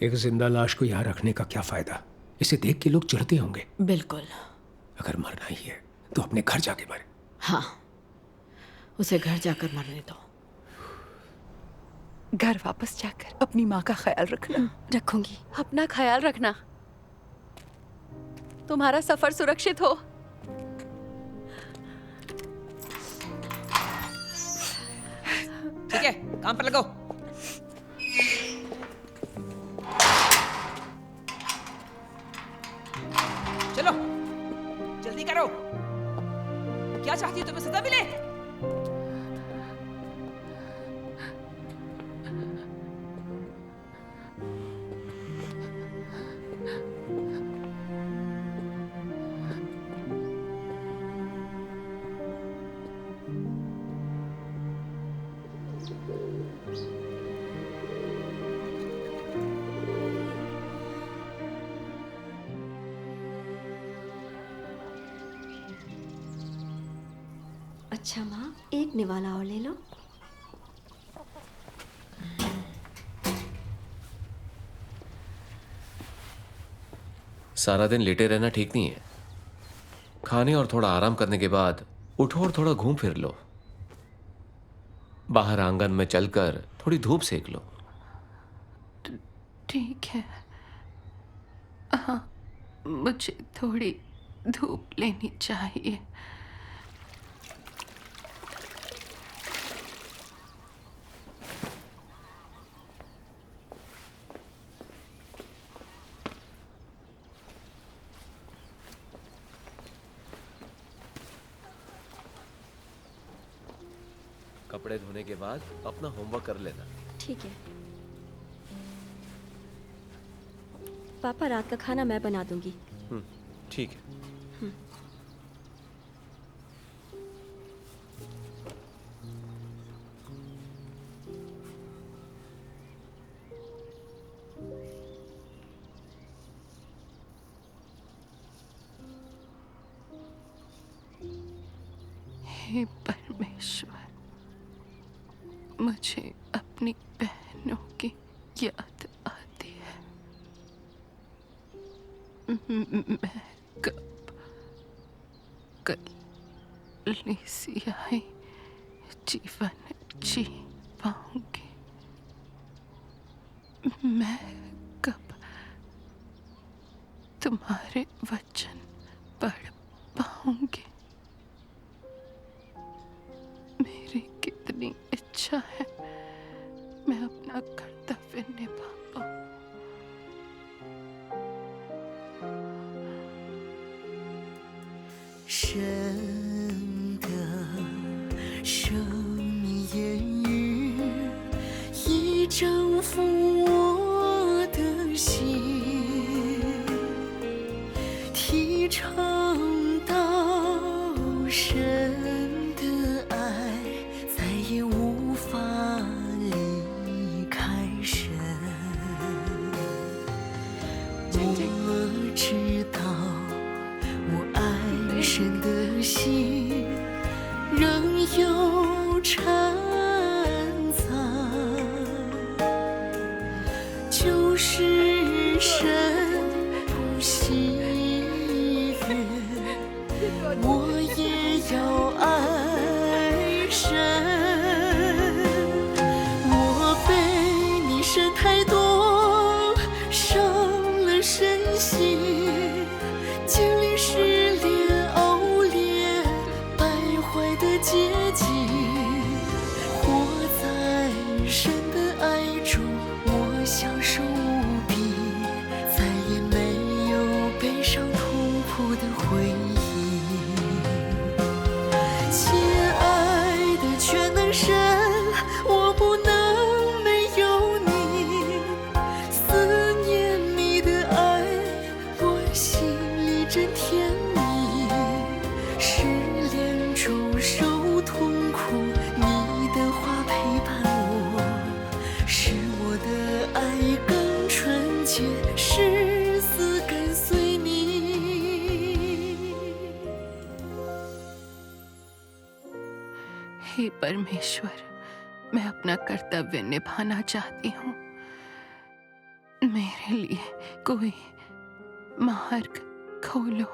L: एक जिंदा लाश को यहाँ रखने का क्या फायदा? इसे देख के लोग चिढ़ते होंगे।
B: बिल्कुल।
L: अगर मरना ही है तो अपने घर जाके मरे।
B: हाँ, उसे घर जाकर मरने दो।
K: घर वापस जाकर अपनी माँ का ख्याल रखना।
H: रखूंगी।
A: अपना ख्याल रखना। तुम्हारा सफर सुरक्षित हो।
J: ठीक है, काम पर लगो। चलो, जल्दी करो। क्या चाहती हो? तुम्हें सजा मिले?
H: अच्छा माँ, एक निवाला और ले लो।
G: सारा दिन लेटे रहना ठीक नहीं है। खाने और थोड़ा आराम करने के बाद उठो और थोड़ा घूम फिर लो। बाहर आंगन में चलकर थोड़ी धूप सेक लो।
F: ठीक है। हाँ, मुझे थोड़ी धूप लेनी चाहिए।
G: कपड़े धोने के बाद अपना होमवर्क कर लेना।
H: ठीक है पापा, रात का खाना मैं बना दूंगी।
G: ठीक है।
F: हे परमेश्वर, मुझे अपनी बहनों की याद आती है। मैं कब
K: कलीसियाई जीवन जी पाऊंगी। मैं कब तुम्हारे वचन पढ़ पाऊंगी? मेरी कितनी इच्छा है मैं अपना कर्तव्य निभा पाऊं।
I: 神的生命言语已征服我的心，提倡到神的爱再也无法离开神。我知道我爱神的心仍有掺杂，就是神不喜悦，我也要爱神。我被你深太多，伤了身心，经历失恋、熬炼、败坏的结局，活在神的爱中，我享受无比，再也没有悲伤痛苦的回忆。亲爱的全能神，我不能没有你，思念你的爱，我心里真甜蜜。失恋中受痛苦，你的话陪伴我，使我的爱更纯洁，誓死跟随你。
K: हे परमेश्वर, मैं अपना कर्तव्य निभाना चाहती हूँ। मेरे लिए कोई मार्ग खोलो।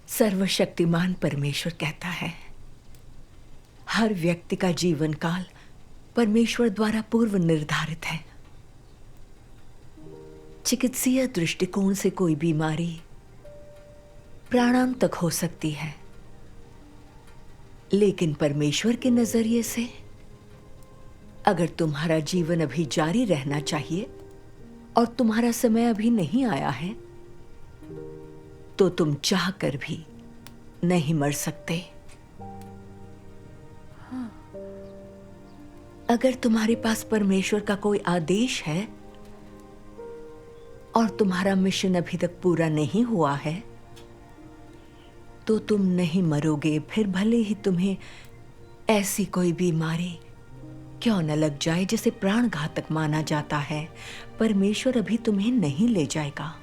M: सर्वशक्तिमान परमेश्वर कहता है, हर व्यक्ति का जीवन काल परमेश्वर द्वारा पूर्व निर्धारित है। चिकित्सीय दृष्टिकोण से कोई बीमारी प्राणांत तक हो सकती है, लेकिन परमेश्वर के नजरिए से अगर तुम्हारा जीवन अभी जारी रहना चाहिए और तुम्हारा समय अभी नहीं आया है, तो तुम चाहकर भी नहीं मर सकते। अगर तुम्हारे पास परमेश्वर का कोई आदेश है और तुम्हारा मिशन अभी तक पूरा नहीं हुआ है, तो तुम नहीं मरोगे, फिर भले ही तुम्हें ऐसी कोई बीमारी क्यों न लग जाए जिसे प्राण घातक माना जाता है, परमेश्वर अभी तुम्हें नहीं ले जाएगा।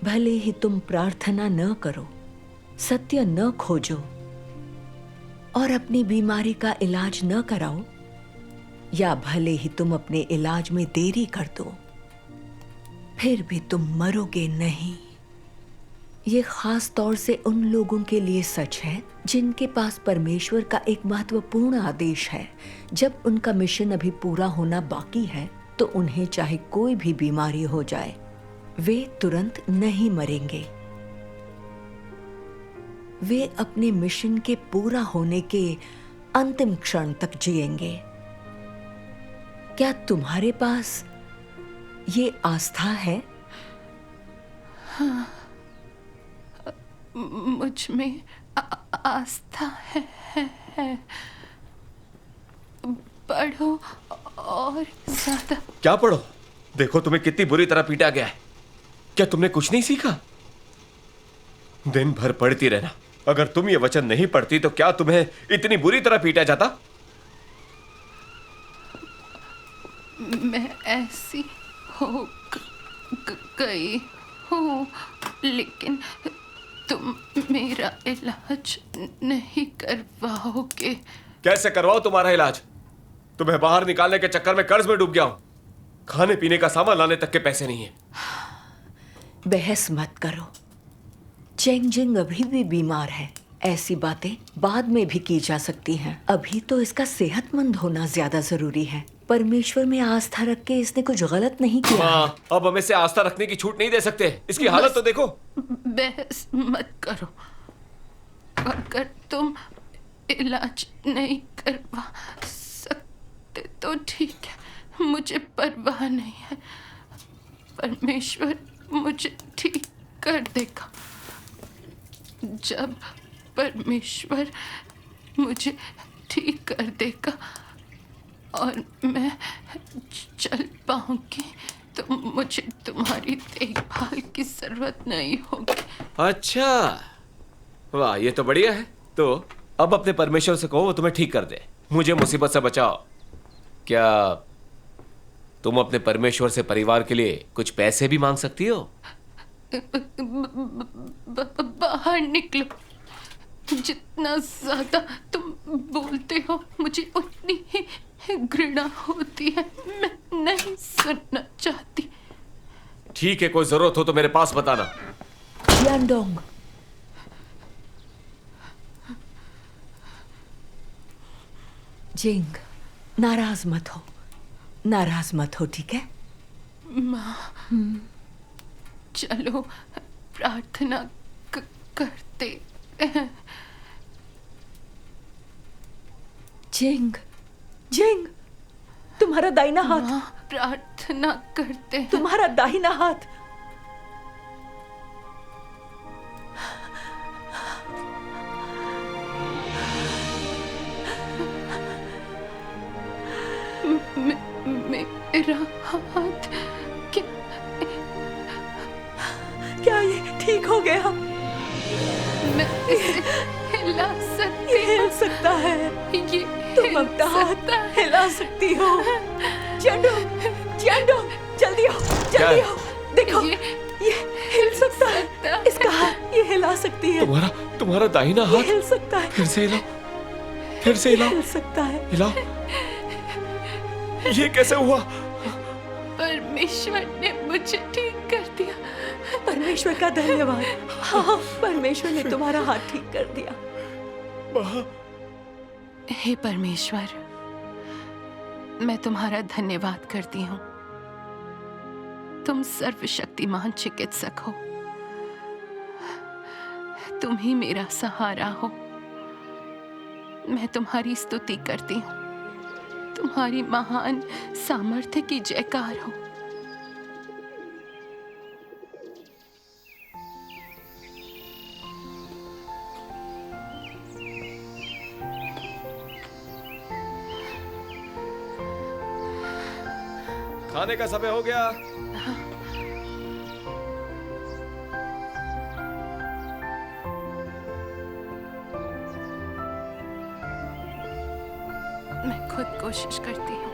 M: भले ही तुम प्रार्थना न करो, सत्य न खोजो और अपनी बीमारी का इलाज न कराओ, या भले ही तुम अपने इलाज में देरी कर दो, फिर भी तुम मरोगे नहीं। ये खास तौर से उन लोगों के लिए सच है जिनके पास परमेश्वर का एक महत्वपूर्ण आदेश है। जब उनका मिशन अभी पूरा होना बाकी है, तो उन्हें चाहे कोई भी बीमारी हो जाए, वे तुरंत नहीं मरेंगे। वे अपने मिशन के पूरा होने के अंतिम क्षण तक जिएंगे। क्या तुम्हारे पास ये आस्था है?
K: हाँ, मुझ में आस्था है। पढ़ो और ज्यादा।
G: क्या पढ़ो? देखो तुम्हें कितनी बुरी तरह पीटा गया है। क्या तुमने कुछ नहीं सीखा? दिन भर पढ़ती रहना। अगर तुम ये वचन नहीं पढ़ती तो क्या तुम्हें इतनी बुरी तरह पीटा जाता?
K: मैं ऐसी हो गई हूँ, लेकिन तुम मेरा इलाज नहीं करवाओगे।
G: कैसे करवाओ तुम्हारा इलाज? तुम्हें बाहर निकालने के चक्कर में कर्ज में डूब गया हूं। खाने पीने का सामान लाने तक के पैसे नहीं है।
M: बहस मत करो। चेंग जिंग अभी भी बीमार है। ऐसी बातें बाद में भी की जा सकती हैं। अभी तो इसका सेहतमंद होना ज्यादा जरूरी है। परमेश्वर में आस्था रख के इसने कुछ गलत नहीं किया।
G: माँ, अब हमें से आस्था रखने की छूट नहीं दे सकते। इसकी हालत तो देखो।
K: बहस मत करो। अगर तुम इलाज नहीं करवा सकते तो ठीक है, मुझे परवाह नहीं है। परमेश्वर मुझे ठीक कर देगा। जब परमेश्वर मुझे ठीक कर देगा और मैं चल पाऊंगी तो मुझे तुम्हारी देखभाल की जरूरत नहीं होगी।
G: अच्छा, वाह, ये तो बढ़िया है। तो अब अपने परमेश्वर से कहो वो तुम्हें ठीक कर दे, मुझे मुसीबत से बचाओ। क्या तुम अपने परमेश्वर से परिवार के लिए कुछ पैसे भी मांग सकती हो?
K: बाहर निकलो। जितना ज्यादा तुम बोलते हो मुझे उतनी ही घृणा होती है। मैं नहीं सुनना चाहती।
G: ठीक है, कोई जरूरत हो तो मेरे पास बताना।
M: यांडोंग, जिंग, नाराज मत हो, नाराज मत हो, ठीक है?
K: माँ, चलो प्रार्थना करते हैं।
M: जिंग, जिंग, तुम्हारा दाहिना हाथ।
K: प्रार्थना करते हैं।
M: तुम्हारा दाहिना हाथ।
K: मेरा हाथ
M: क्या ये ठीक हो गया?
K: मैं इसे हिला सकती
M: ये हिल सकता है।
K: ये
M: तुम अपना हाथ हिला सकती हो। चैंडोंग, चैंडोंग, जल्दी आओ, जल्दी आओ। देखो, ये हिल सकता है। इसका हाथ ये हिला सकती है।
G: तुम्हारा दाहिना हाथ
M: हिल सकता है।
G: फिर से हिलाओ, फिर से हिलाओ।
M: हिल सकता है।
G: हिलाओ। ये कैसे हुआ?
K: परमेश्वर ने मुझे ठीक कर दिया।
M: परमेश्वर का धन्यवाद। हाँ, परमेश्वर ने तुम्हारा हाथ ठीक कर दिया।
K: हे परमेश्वर, मैं तुम्हारा धन्यवाद करती हूँ। तुम सर्वशक्तिमान चिकित्सक हो। तुम ही मेरा सहारा हो। मैं तुम्हारी स्तुति करती हूँ। तुम्हारी महान सामर्थ्य की जयकार हो।
G: खाने का समय हो गया।
K: मैं खुद कोशिश करती हूँ।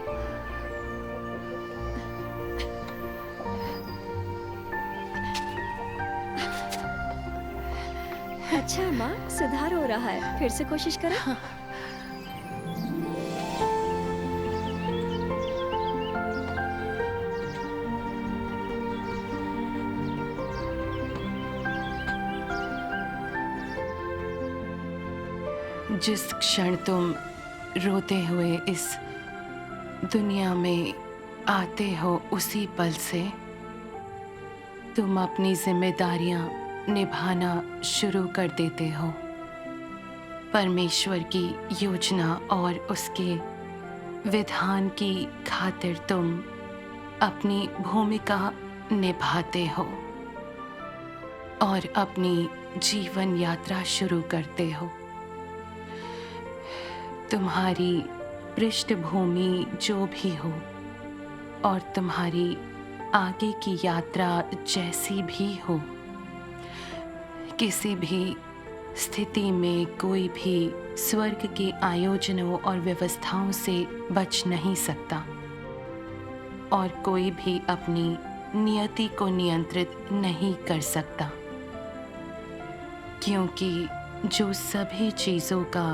N: अच्छा माँ, सुधार हो रहा है। फिर से कोशिश करें। हाँ।
K: जिस क्षण तुम रोते हुए इस दुनिया में आते हो, उसी पल से तुम अपनी जिम्मेदारियां निभाना शुरू कर देते हो। परमेश्वर की योजना और उसके विधान की खातिर तुम अपनी भूमिका निभाते हो और अपनी जीवन यात्रा शुरू करते हो। तुम्हारी पृष्ठभूमि जो भी हो और तुम्हारी आगे की यात्रा जैसी भी हो, किसी भी स्थिति में कोई भी स्वर्ग के आयोजनों और व्यवस्थाओं से बच नहीं सकता और कोई भी अपनी नियति को नियंत्रित नहीं कर सकता, क्योंकि जो सभी चीज़ों का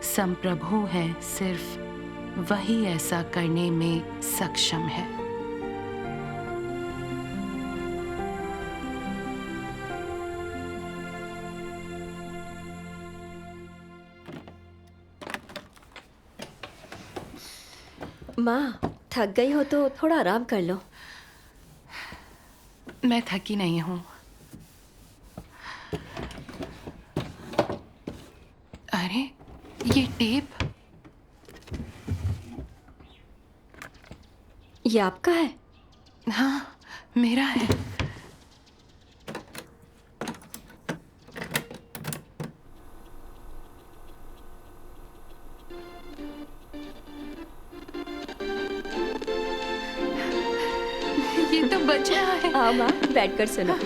K: संप्रभु है, सिर्फ वही ऐसा करने में सक्षम है।
N: माँ थक गई हो तो थोड़ा आराम कर लो।
K: मैं थकी नहीं हूँ। अरे ये टेप,
N: ये आपका है?
K: हाँ मेरा है। ये तो बच रहा है।
N: हाँ माँ बैठकर सुनो।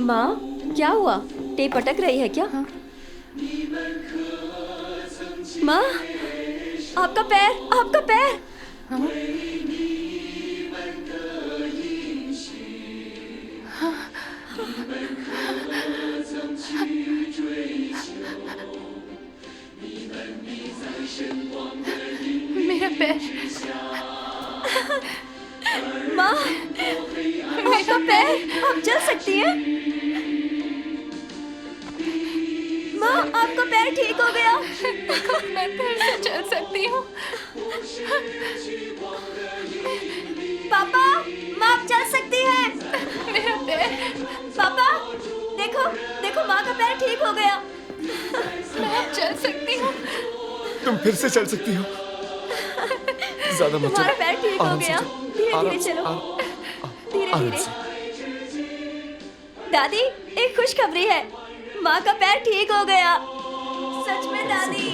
N: माँ क्या हुआ? टेप अटक रही है क्या? हाँ। माँ आपका पैर, आपका पैर। हाँ।
K: मेरा पैर।
N: माँ आपका पैर, आप चल सकती हैं? माँ आपका पैर ठीक हो गया।
K: मैं फिर से चल सकती हूँ।
N: पापा माँ आप चल सकती हैं।
K: मेरा पैर।
N: पापा देखो देखो माँ का पैर ठीक हो गया।
K: मैं अब चल सकती हूँ।
O: तुम फिर से चल सकती हो। ज्यादा मत चलो।
N: तुम्हारा पैर ठीक हो गया। धीरे धीरे चलो, धीरे धीरे। दादी एक खुशखबरी है, माँ का पैर ठीक हो गया। सच में दादी?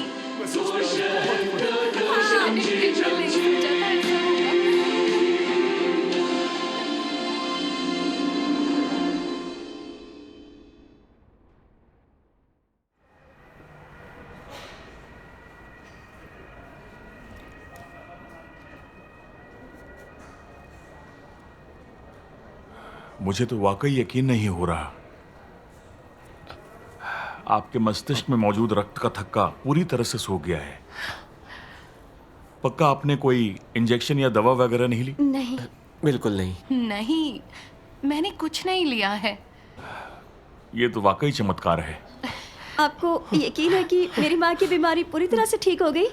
P: मुझे तो वाकई यकीन नहीं हो रहा। आपके मस्तिष्क में मौजूद रक्त का थक्का पूरी तरह से सूख गया है। पक्का आपने कोई इंजेक्शन या दवा वगैरह नहीं ली?
N: नहीं
G: बिल्कुल नहीं।
K: नहीं मैंने कुछ नहीं लिया है।
P: ये तो वाकई चमत्कार है।
N: आपको यकीन है कि मेरी माँ की बीमारी पूरी तरह से ठीक हो गई?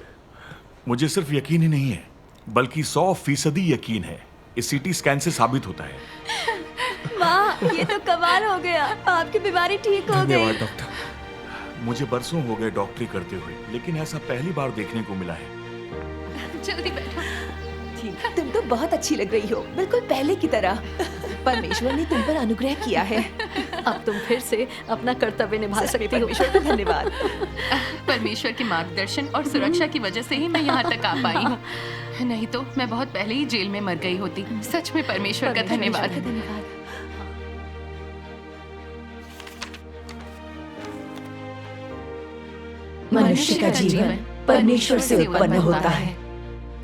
P: मुझे सिर्फ यकीन ही नहीं है बल्कि 100% यकीन है। इस सीटी स्कैन से साबित होता है।
N: माँ ये तो कमाल हो गया, आपकी बीमारी ठीक हो गई।
P: धन्यवाद डॉक्टर। मुझे बरसों हो गए डॉक्टरी करते हुए, लेकिन ऐसा पहली बार देखने को मिला है।
K: जल्दी बैठो।
B: ठीक, तुम तो बहुत अच्छी लग रही हो, बिल्कुल पहले की तरह। परमेश्वर ने तुम पर अनुग्रह किया है। अब तुम फिर से अपना कर्तव्य निभा सकती हो। परमेश्वर को धन्यवाद।
K: परमेश्वर के मार्गदर्शन और सुरक्षा की वजह से ही मैं यहाँ तक आ पाई हूँ, नहीं तो मैं बहुत पहले ही जेल में मर गई होती। सच में परमेश्वर का धन्यवाद।
M: मनुष्य का जीवन परमेश्वर से उत्पन्न होता है।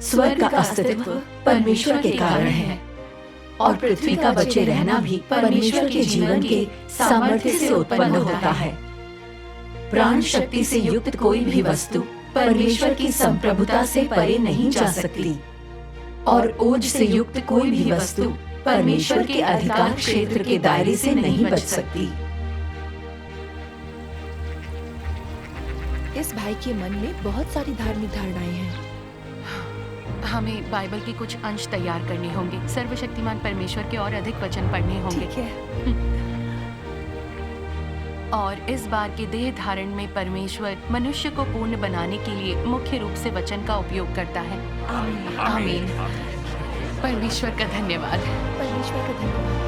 M: स्वर्ग का अस्तित्व परमेश्वर के कारण है और पृथ्वी का बचे रहना भी परमेश्वर के जीवन के सामर्थ्य से उत्पन्न होता है। प्राण शक्ति से युक्त कोई भी वस्तु परमेश्वर की संप्रभुता से परे नहीं जा सकती और ओज से युक्त कोई भी वस्तु परमेश्वर के अधिकार क्षेत्र के दायरे से नहीं बच सकती।
B: इस भाई के मन में बहुत सारी धार्मिक धारणाएं हैं।
K: हमें बाइबल के कुछ अंश तैयार करने होंगे। सर्वशक्तिमान परमेश्वर के और अधिक वचन पढ़ने होंगे।
B: ठीक है।
K: और इस बार के देह धारण में परमेश्वर मनुष्य को पूर्ण बनाने के लिए मुख्य रूप से वचन का उपयोग करता है।
B: आमीन।
K: आमीन। परमेश्वर का धन्यवाद।
B: परमेश्वर का धन्यवाद।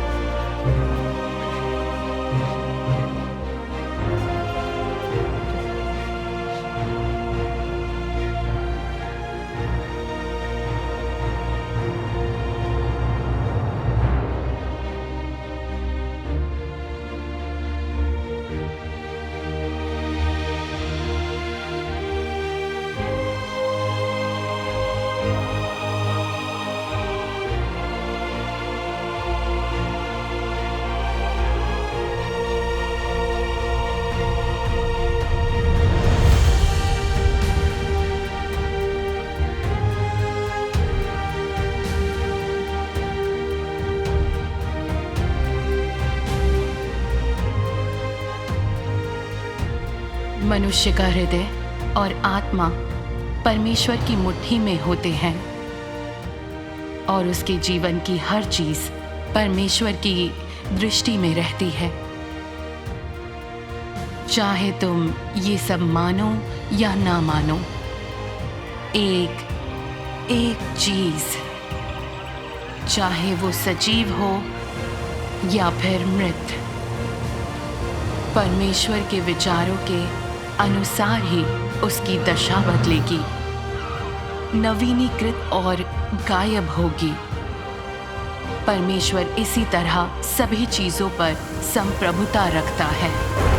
K: मनुष्य का हृदय और आत्मा परमेश्वर की मुट्ठी में होते हैं और उसके जीवन की हर चीज परमेश्वर की दृष्टि में रहती है। चाहे तुम ये सब मानो या ना मानो, एक चीज, चाहे वो सजीव हो या फिर मृत, परमेश्वर के विचारों के अनुसार ही उसकी दशा बदलेगी, नवीनीकृत और गायब होगी। परमेश्वर इसी तरह सभी चीजों पर संप्रभुता रखता है।